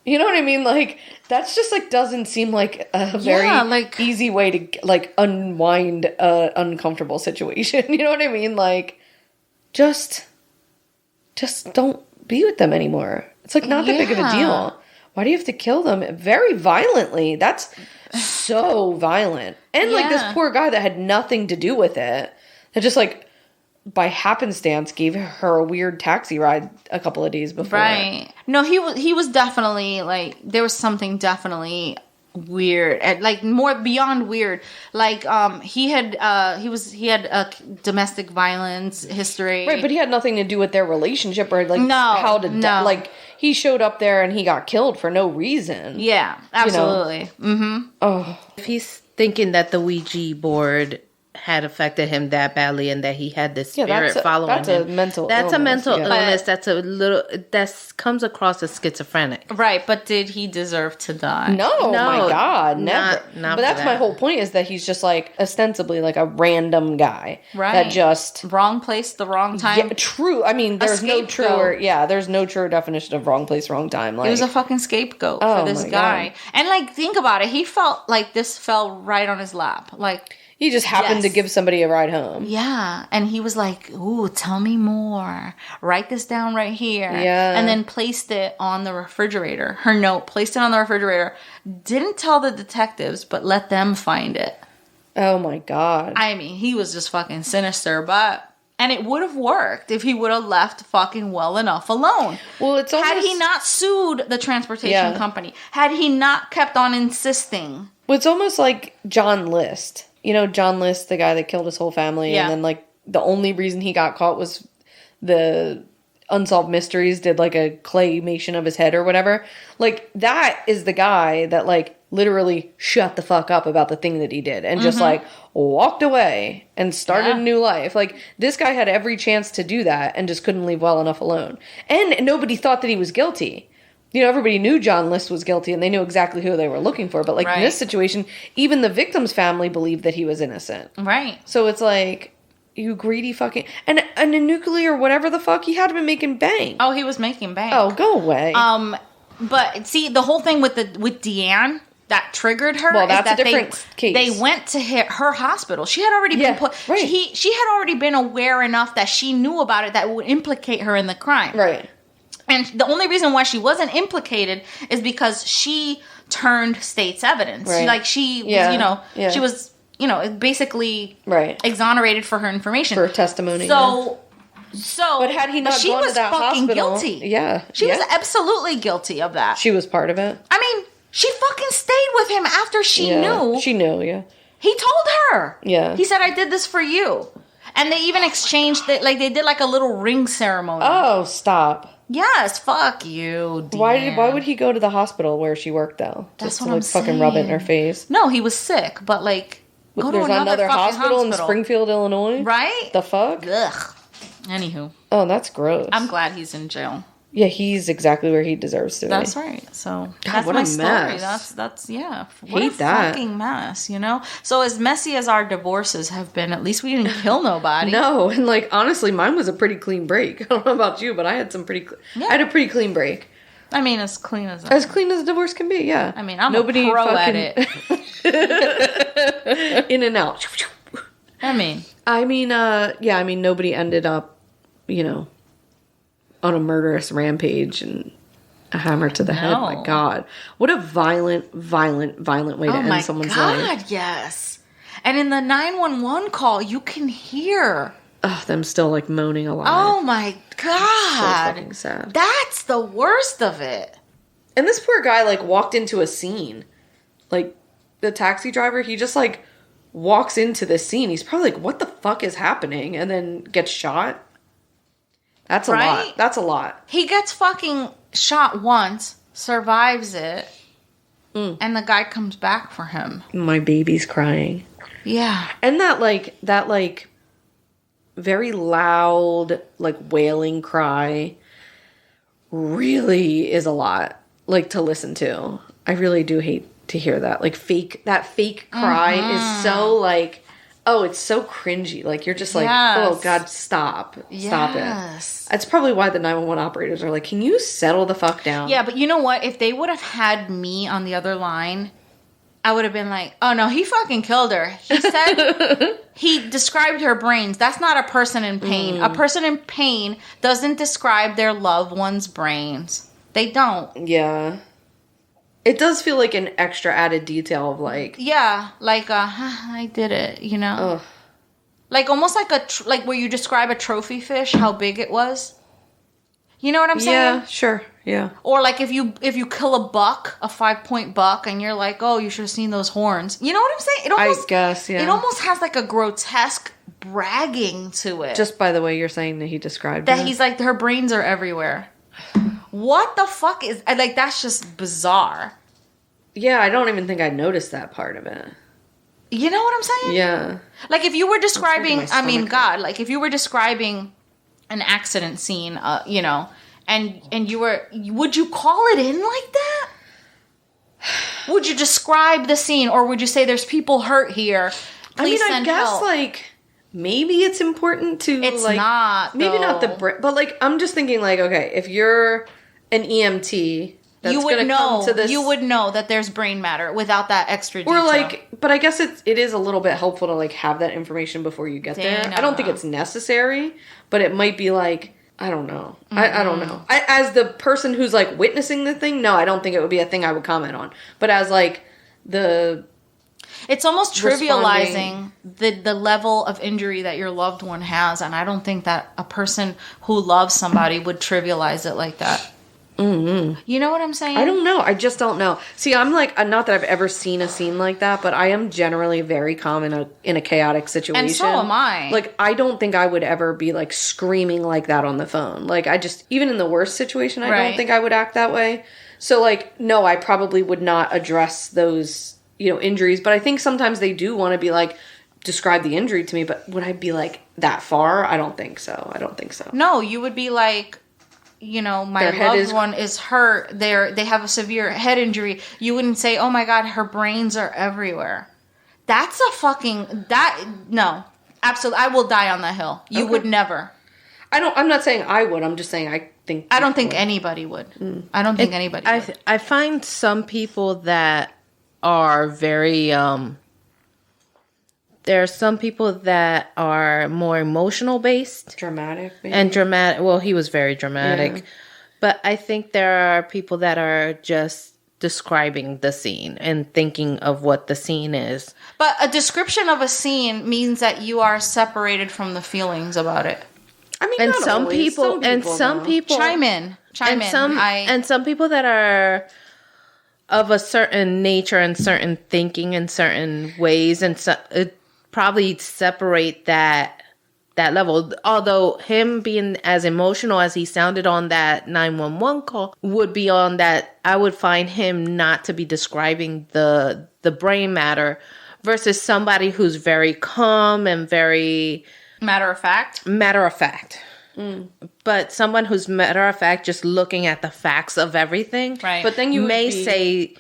You know what I mean? Like, that's just, like, doesn't seem like a very easy way to, like, unwind an uncomfortable situation. You know what I mean? Like, just don't be with them anymore. It's, like, not that big of a deal. Why do you have to kill them very violently? That's so violent. And, like, this poor guy that had nothing to do with it, that just, like, by happenstance gave her a weird taxi ride a couple of days before. Right. No, he was definitely, like, there was something definitely weird, like more beyond weird. Like he had a domestic violence history. Right, but he had nothing to do with their relationship or like like he showed up there and he got killed for no reason. Yeah, absolutely. Oh. If he's thinking that the Ouija board had affected him that badly and that he had this spirit following him. That's a mental illness. That's a little, that comes across as schizophrenic. Right, but did he deserve to die? No, my God, never. Not but that's my whole point, is that he's just like ostensibly like a random guy. Right. That just... Wrong place, the wrong time. Yeah, true. I mean, there's no truer definition of wrong place, wrong time. Like, it was a fucking scapegoat for this guy. God. And like, think about it. He felt like this fell right on his lap. Like... He just happened to give somebody a ride home. Yeah. And he was like, ooh, tell me more. Write this down right here. Yeah. And then placed it on the refrigerator. Her note, placed it on the refrigerator. Didn't tell the detectives, but let them find it. Oh, my God. I mean, he was just fucking sinister, but... And it would have worked if he would have left fucking well enough alone. Well, it's almost... Had he not sued the transportation company. Had he not kept on insisting. Well, it's almost like John List. You know, John List, the guy that killed his whole family. Yeah. And then, like, the only reason he got caught was the Unsolved Mysteries did, like, a claymation of his head or whatever. Like, that is the guy that, like, literally shut the fuck up about the thing that he did. And just, like, walked away and started a new life. Like, this guy had every chance to do that and just couldn't leave well enough alone. And nobody thought that he was guilty. you know, everybody knew John List was guilty and they knew exactly who they were looking for. But like in this situation, even the victim's family believed that he was innocent. Right. So it's like, you greedy fucking... And a nuclear whatever the fuck, he had to be making bank. Oh, he was making bank. Oh, go away. But see, the whole thing with Deanne that triggered her. Well, that's is that a different case. They went to her hospital. She had already been put. Right. She had already been aware enough that she knew about it that would implicate her in the crime. Right. And the only reason why she wasn't implicated is because she turned state's evidence. Right. She was, basically exonerated for her information. For testimony. So, but had he not she gone was to that fucking hospital, guilty. Yeah. She was absolutely guilty of that. She was part of it. I mean, she fucking stayed with him after she knew. She knew, yeah. He told her. Yeah. He said, I did this for you. And they even exchanged, they did like a little ring ceremony. Oh, stop. Yes, fuck you, Deanne. Why would he go to the hospital where she worked, though? That's Just what to, I'm fucking rub it in her face? No, he was sick, but go There's to another hospital in Springfield, Illinois? Right? The fuck? Ugh. Anywho. Oh, that's gross. I'm glad he's in jail. Yeah, he's exactly where he deserves to be. That's right. So God, that's what my a story. mess. That's What Hate a that. fucking mess, So as messy as our divorces have been, at least we didn't kill nobody. No, and honestly, mine was a pretty clean break. I don't know about you, but I had some I had a pretty clean break. I mean, as clean as a divorce can be. Yeah. I mean, I'm a pro at it. In and out. I mean, nobody ended up, on a murderous rampage and a hammer to the head. My God. What a violent way to end someone's life. Oh my God, yes. And in the 911 call, you can hear them still moaning alive. Oh my God. So fucking sad. That's the worst of it. And this poor guy walked into a scene. The taxi driver, he just walks into the scene. He's probably what the fuck is happening? And then gets shot. That's a lot. That's a lot. He gets fucking shot once, survives it, and the guy comes back for him. My baby's crying. Yeah. And that very loud, wailing cry really is a lot, to listen to. I really do hate to hear that. That fake cry is so oh, it's so cringy. You're just oh, God, stop. Stop it. That's probably why the 911 operators are can you settle the fuck down? Yeah, but you know what? If they would have had me on the other line, I would have been oh, no, he fucking killed her. He said he described her brains. That's not a person in pain. A person in pain doesn't describe their loved one's brains. They don't. Yeah. It does feel like an extra added detail of yeah, I did it, Ugh. Almost where you describe a trophy fish, how big it was. You know what I'm saying? Yeah, sure, yeah. Or if you kill a buck, a 5-point buck, and you're oh, you should have seen those horns. You know what I'm saying? It almost, I guess, yeah. It almost has a grotesque bragging to it. Just by the way you're saying that he described that. It. He's her brains are everywhere. What the fuck is... that's just bizarre. Yeah, I don't even think I noticed that part of it. You know what I'm saying? Yeah. If you were describing... I mean, God, if you were describing an accident scene, and you were... Would you call it in like that? Would you describe the scene, or would you say there's people hurt here? Please send help. I guess, maybe it's important to... It's not, maybe not the... But, I'm just thinking, okay, if you're... an EMT that's you would know come to this... You would know that there's brain matter without that extra detail. Or but I guess it is a little bit helpful to have that information before you get there. I don't think it's necessary, but it might be I don't know. Mm-hmm. I don't know. As the person who's witnessing the thing, no, I don't think it would be a thing I would comment on. But as the... It's almost trivializing the level of injury that your loved one has, and I don't think that a person who loves somebody would trivialize it like that. Mm-hmm. You know what I'm saying? I don't know. I just don't know. See, I'm not that I've ever seen a scene like that, but I am generally very calm in a chaotic situation. And so am I. I don't think I would ever be screaming like that on the phone. I just, even in the worst situation, I don't think I would act that way. So no, I probably would not address those, injuries, but I think sometimes they do want to be describe the injury to me, but would I be that far? I don't think so. No, you would be my loved one is hurt, they have a severe head injury, you wouldn't say, oh my God, her brains are everywhere. That's a fucking, no, absolutely. I will die on that hill. You would never. I'm not saying I would. I'm just saying I don't think anybody would. I don't think anybody would. I find some people that are very, there are some people that are more emotional based. Dramatic. Maybe. And dramatic. Well, he was very dramatic. Yeah. But I think there are people that are just describing the scene and thinking of what the scene is. But a description of a scene means that you are separated from the feelings about it. I mean, and some people chime in. And some people that are of a certain nature and certain thinking in certain ways, and probably separate that level. Although him being as emotional as he sounded on that 911 call would be on that, I would find him not to be describing the brain matter versus somebody who's very calm and very matter of fact. But someone who's matter of fact, just looking at the facts of everything. Right. But then you may say,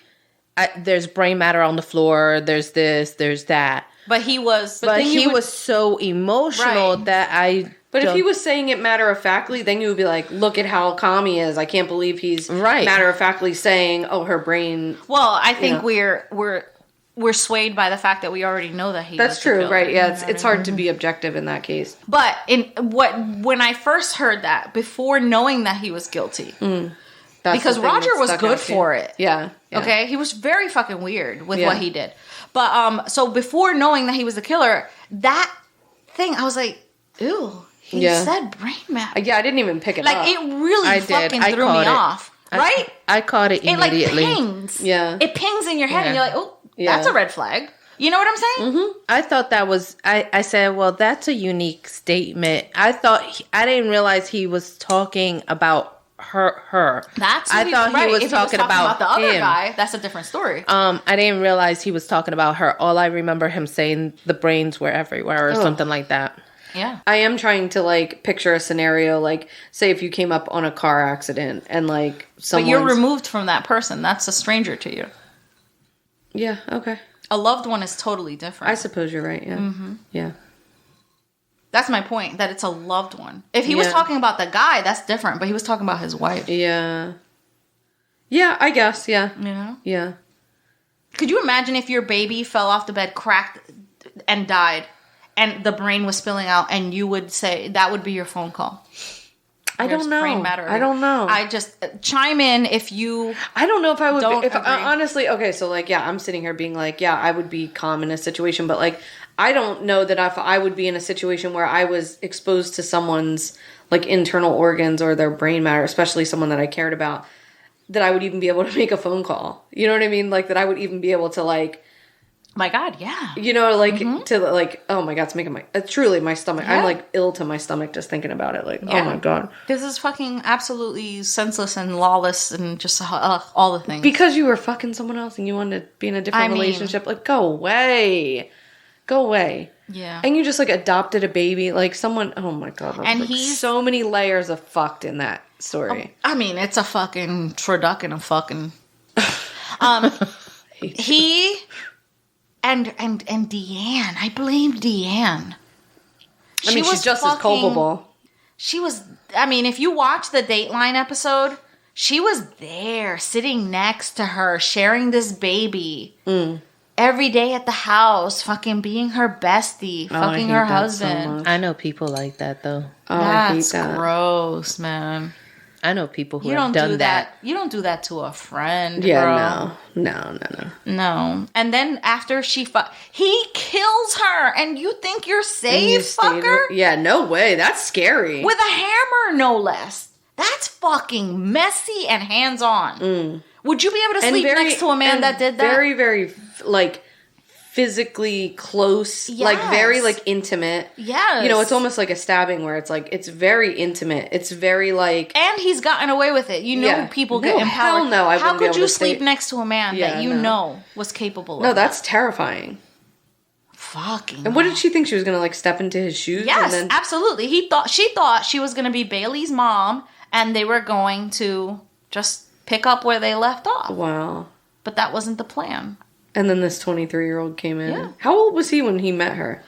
there's brain matter on the floor, there's this, there's that. But he was... But he was so emotional that I... But if he was saying it matter-of-factly, then you would be like, look at how calm he is. I can't believe he's matter-of-factly saying, oh, her brain... Well, I think we're swayed by the fact that we already know that he That's true, right? Yeah, it's hard to be objective in that case. But when I first heard that, before knowing that he was guilty... Because Roger was good for it. Yeah. Okay? He was very fucking weird with what he did. But, so before knowing that he was the killer, that thing, I was like, ew, he said brain matter. Yeah, I didn't even pick it up. Like, it really fucking threw me off. Right? I caught it immediately. It, pings. Yeah. It pings in your head, and you're like, oh, that's a red flag. You know what I'm saying? Mm-hmm. I thought that was, I said, well, that's a unique statement. I didn't realize he was talking about her. I thought he was talking about the other guy. That's a different story. I didn't realize he was talking about her. All I remember him saying the brains were everywhere or something like that. Yeah. I am trying to picture a scenario, say if you came up on a car accident and someone. But you're removed from that person. That's a stranger to you. Yeah. Okay. A loved one is totally different. I suppose you're right. Yeah. Mm-hmm. Yeah. That's my point, that it's a loved one. If he was talking about the guy, that's different, but he was talking about his wife. Yeah. Yeah, I guess, yeah. You know? Yeah. Could you imagine if your baby fell off the bed, cracked, and died, and the brain was spilling out, and you would say, that would be your phone call? I don't know. I don't know. I just, chime in if you... I don't know if I would... honestly, okay, so I'm sitting here being I would be calm in a situation, but I don't know that if I would be in a situation where I was exposed to someone's internal organs or their brain matter, especially someone that I cared about, that I would even be able to make a phone call. You know what I mean? That I would even be able to my God, yeah. You know, to oh my God, it's making truly my stomach. Yeah. I'm ill to my stomach just thinking about it. Oh my God. This is fucking absolutely senseless and lawless and just all the things. Because you were fucking someone else and you wanted to be in a different relationship. Go away. Go away. Yeah. And you just adopted a baby. Someone, oh my God. And he's so many layers of fucked in that story. I mean, it's a fucking turduck and a fucking, he and Deanne, I blame Deanne. She's just as culpable. She was, if you watch the Dateline episode, she was there sitting next to her, sharing this baby. Every day at the house, fucking being her bestie, fucking her husband. So I know people like that, though. Oh, that's I hate that. Gross, man. I know people who have done that. You don't do that to a friend, bro. No. And then after he kills her, and you think you're safe, fucker? Yeah, no way. That's scary. With a hammer, no less. That's fucking messy and hands-on. Would you be able to sleep next to a man that did that? Very, very, physically close, very, intimate. Yes. You know, it's almost like a stabbing where it's, it's very intimate. It's very, And he's gotten away with it. You know people get empowered. Hell no, I How could you sleep next to a man that you know was capable of that? No, that's terrifying. Fucking. And what did she think? She was going to, step into his shoes? Yes, absolutely. She thought she was going to be Bailey's mom and they were going to just pick up where they left off. Wow. But that wasn't the plan. And then this 23-year-old came in. Yeah. How old was he when he met her?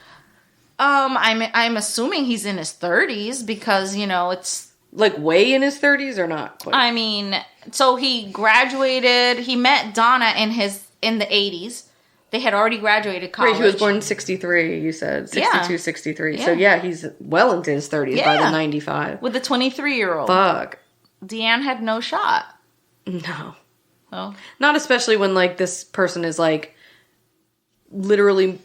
I'm assuming he's in his 30s because, it's... Like, way in his 30s or not quite? I mean, so he graduated... He met Donna in the 80s. They had already graduated college. Right, he was born in 63, you said. 62, 63. Yeah. So, yeah, he's well into his 30s by the 95. With the 23-year-old. Fuck. Deanne had no shot. No. Oh. Not especially when, like, this person is, like, literally...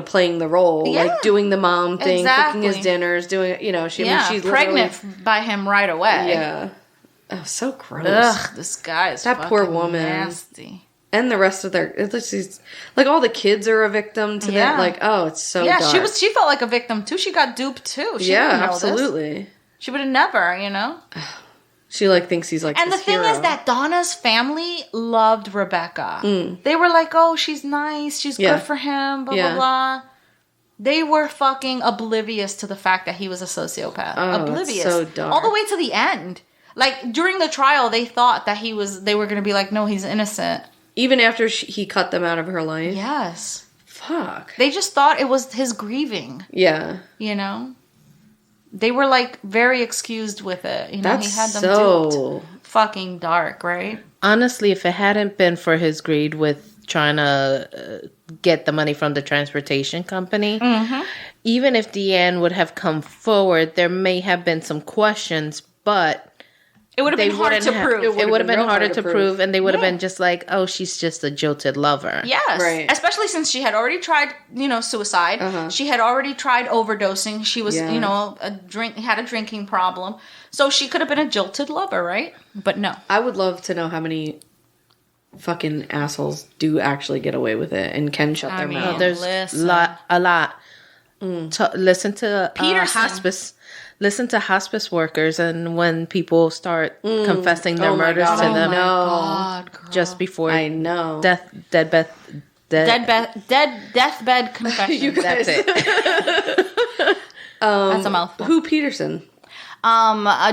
playing the role, like doing the mom thing, cooking his dinners, doing, she's pregnant by him right away. Yeah. Oh, so gross. Ugh, this guy is that poor woman. Nasty. And the rest of like all the kids are a victim to that. Like, oh, it's so dark. She felt like a victim too. She got duped too. She didn't know absolutely. This. She would have never, She thinks he's like. And the thing is that Donna's family loved Rebecca. They were like, "Oh, she's nice. She's good for him." Blah blah blah. They were fucking oblivious to the fact that he was a sociopath. Oblivious, so dark. All the way to the end. Like during the trial, they thought that they were going to be like, "No, he's innocent." Even after he cut them out of her life. Yes. Fuck. They just thought it was his grieving. Yeah. They were like very excused with it. That's he had them so duped. Fucking dark, right? Honestly, if it hadn't been for his greed with trying to get the money from the transportation company, even if Deanne would have come forward, there may have been some questions, but it would have been hard to prove. It would have been harder to prove, and they would have been just like, "Oh, she's just a jilted lover." Yes, right. Especially since she had already tried, suicide. She had already tried overdosing. She was, had a drinking problem, so she could have been a jilted lover, right? But no. I would love to know how many fucking assholes do actually get away with it and can shut their mouth. There's a lot. Listen to Peterson. hospice. Listen to hospice workers, and when people start confessing their murders to them, God, just before deathbed confession. You guys. That's it. That's a mouthful. Who Peterson?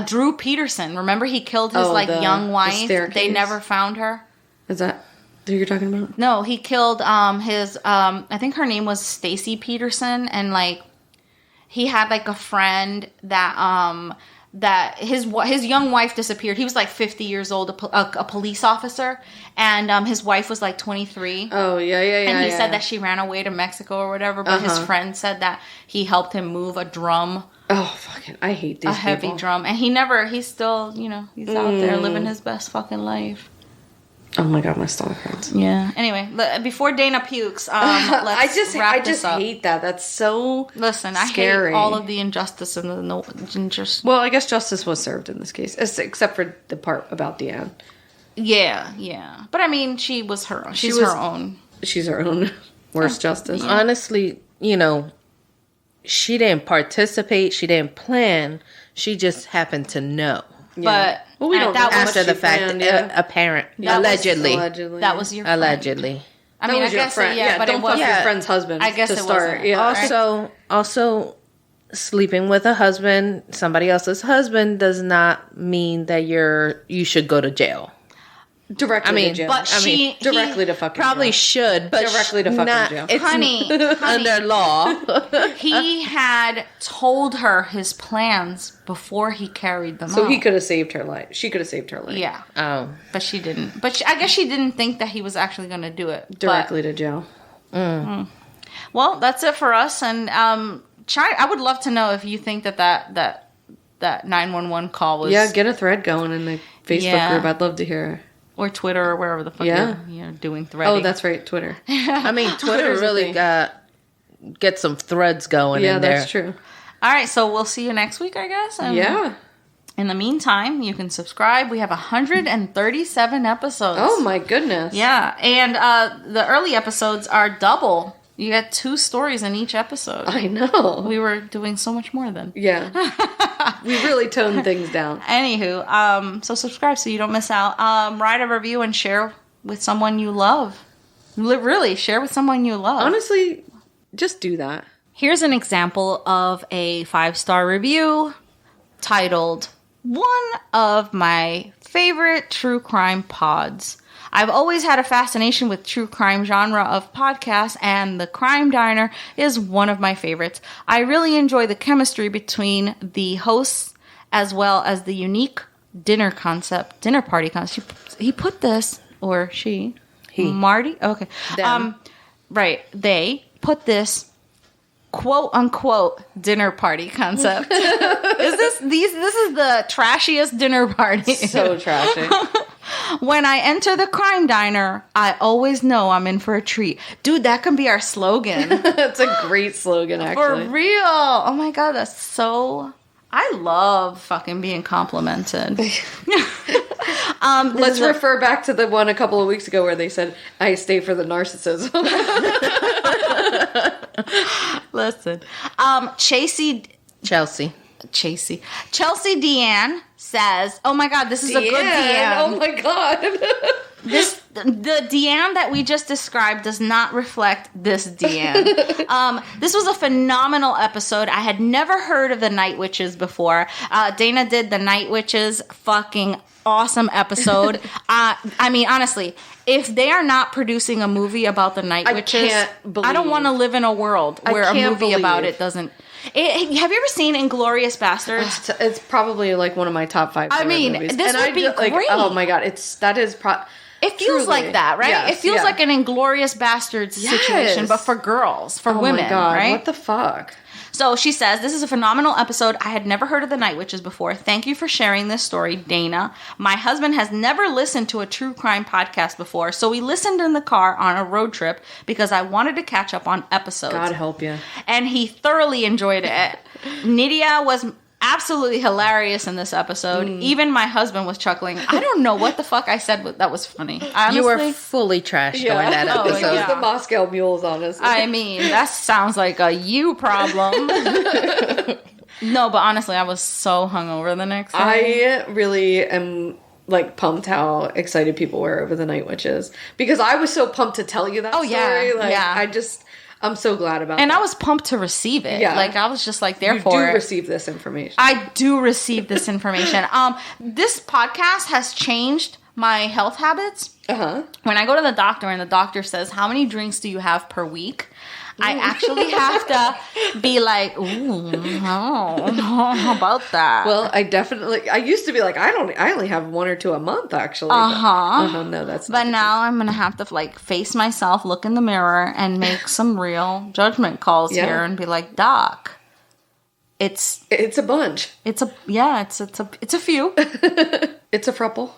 Drew Peterson. Remember, he killed his young wife. They never found her. Is that who you're talking about? No, he killed his. I think her name was Stacy Peterson, and he had a friend that his young wife disappeared. He was 50 years old, a police officer, and his wife was 23. Oh yeah. And he said that she ran away to Mexico or whatever. But his friend said that he helped him move a drum. Oh fucking! I hate these. Heavy drum, and he's still he's out there living his best fucking life. Oh my god, my stomach hurts. Yeah. Anyway, before Dana pukes, let's wrap this up. I just hate that. That's so I scary. hate all of the injustice and just. Well, I guess justice was served in this case, except for the part about Deanne. Yeah. But I mean, she was her own. She's her own. She's her own worst justice. Honestly, she didn't participate. She didn't plan. She just happened to know. Yeah. But we don't know after the fact, allegedly. That was your friend. Allegedly. I mean, I guess friend. But don't it was fuck your friend's husband. I guess to it start. Wasn't. Also, sleeping with a husband, somebody else's husband, does not mean that you should go to jail. Directly to jail. But directly to fucking probably jail. should, but directly to fucking jail. It's honey, under law. He had told her his plans before he carried them out. So he could have saved her life. She could have saved her life. Yeah. Oh. But she didn't. But I guess she didn't think that he was actually going to do it. Directly to jail. Well, that's it for us. And I would love to know if you think that 911 call was... Yeah, get a thread going in the Facebook group. I'd love to hear. Or Twitter or wherever the fuck you're doing threading. Oh, that's right, Twitter. I mean, Twitter really get some threads going in there. Yeah, that's true. All right, so we'll see you next week, I guess. And in the meantime, you can subscribe. We have 137 episodes. Oh, my goodness. Yeah, and the early episodes are double. You get 2 stories in each episode. I know. We were doing so much more then. Yeah. We really toned things down. Anywho, so subscribe so you don't miss out. Write a review and share with someone you love. Really, share with someone you love. Honestly, just do that. Here's an example of a 5-star review titled, one of my favorite true crime pods. I've always had a fascination with true crime genre of podcasts, and the Crime Diner is one of my favorites. I really enjoy the chemistry between the hosts as well as the unique dinner party concept. He put this, or she, Marty? Okay. Right. They put this quote unquote dinner party concept. This is the trashiest dinner party. So trashy. When I enter the Crime Diner, I always know I'm in for a treat. Dude, that can be our slogan. That's a great slogan, actually. For real. Oh my God, that's so... I love fucking being complimented. Let's refer back to the one a couple of weeks ago where they said, I stay for the narcissism. Listen. Chelsea Deanne says, oh my God, this is a good Deanne. Oh my God. The Deanne that we just described does not reflect this Deanne. This was a phenomenal episode. I had never heard of the Night Witches before. Dana did the Night Witches, fucking awesome episode. I mean, honestly, if they are not producing a movie about the Night Witches, I don't want to live in a world where a movie about it doesn't. Have you ever seen Inglourious Bastards? It's probably like one of my top 5 favorite movies. This would be great. Oh my God, it feels like that, right? Yes, it feels like an Inglourious Bastards situation, but for girls, for women, my God, right? What the fuck? So she says, this is a phenomenal episode. I had never heard of the Night Witches before. Thank you for sharing this story, Dana. My husband has never listened to a true crime podcast before, so we listened in the car on a road trip because I wanted to catch up on episodes. God help you. And he thoroughly enjoyed it. Nydia was absolutely hilarious in this episode. Even my husband was chuckling. I don't know what the fuck I said that was funny. Honestly, you were fully trashed during that episode. It was the Moscow Mules, honestly. I mean, that sounds like a you problem. No, but honestly, I was so hungover the next day. I really am like pumped how excited people were over the Night Witches because I was so pumped to tell you that story. I'm so glad about that. And I was pumped to receive it. Yeah. Like, I was just like, therefore... You do receive this information. I do receive this information. This podcast has changed my health habits. Uh-huh. When I go to the doctor and the doctor says, how many drinks do you have per week? I actually have to be like, ooh, how about that? Well, I used to be like, I only have 1 or 2 a month, actually. No, that's not. But now I'm going to have to like face myself, look in the mirror, and make some real judgment calls here and be like, Doc, it's a bunch. It's a few. It's a frupple.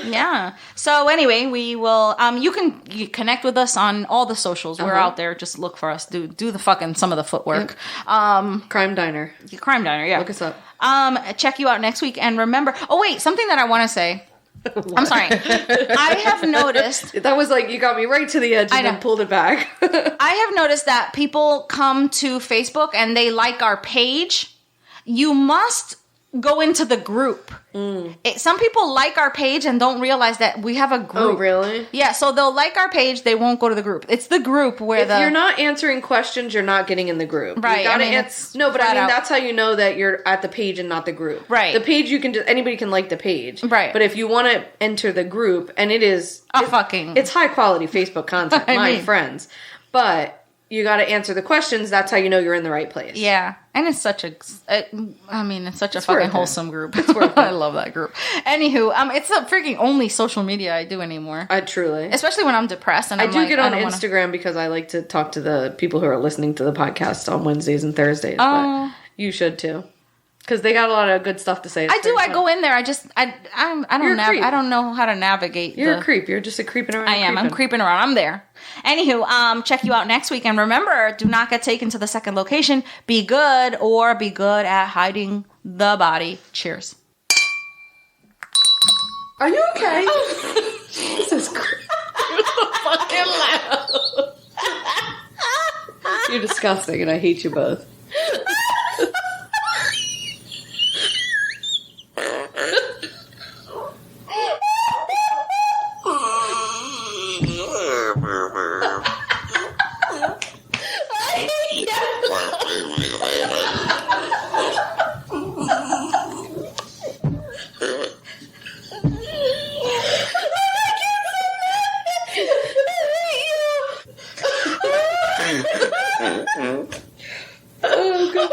Yeah. So anyway, we will. You can connect with us on all the socials. We're out there. Just look for us. Do the fucking some of the footwork. Crime Diner. Crime Diner. Yeah. Look us up. Check you out next week. And remember. Oh wait, something that I want to say. What? I'm sorry. I have noticed that was like you got me right to the edge and then pulled it back. I have noticed that people come to Facebook and they like our page. You must go into the group. Some people like our page and don't realize that we have a group. Oh, really? Yeah, so they'll like our page, they won't go to the group. It's the group where if you're not answering questions, you're not getting in the group. Right. You gotta that's how you know that you're at the page and not the group. Right. The page anybody can like the page. Right. But if you want to enter the group, and it's high quality Facebook content, my friends. But you got to answer the questions. That's how you know you're in the right place. Yeah. And it's such a fucking wholesome group. It's worth it. I love that group. Anywho, it's the freaking only social media I do anymore. I truly. Especially when I'm depressed. And I do get on Instagram because I like to talk to the people who are listening to the podcast on Wednesdays and Thursdays. But you should too. Because they got a lot of good stuff to say. I do. I go in there. I don't know how to navigate. You're a creep. You're just a creeping around. I am. I'm creeping around. I'm there. Anywho, check you out next week. And remember, do not get taken to the second location. Be good or be good at hiding the body. Cheers. Are you okay? Jesus Christ. You're so fucking loud. You're disgusting and I hate you both. Oh, God.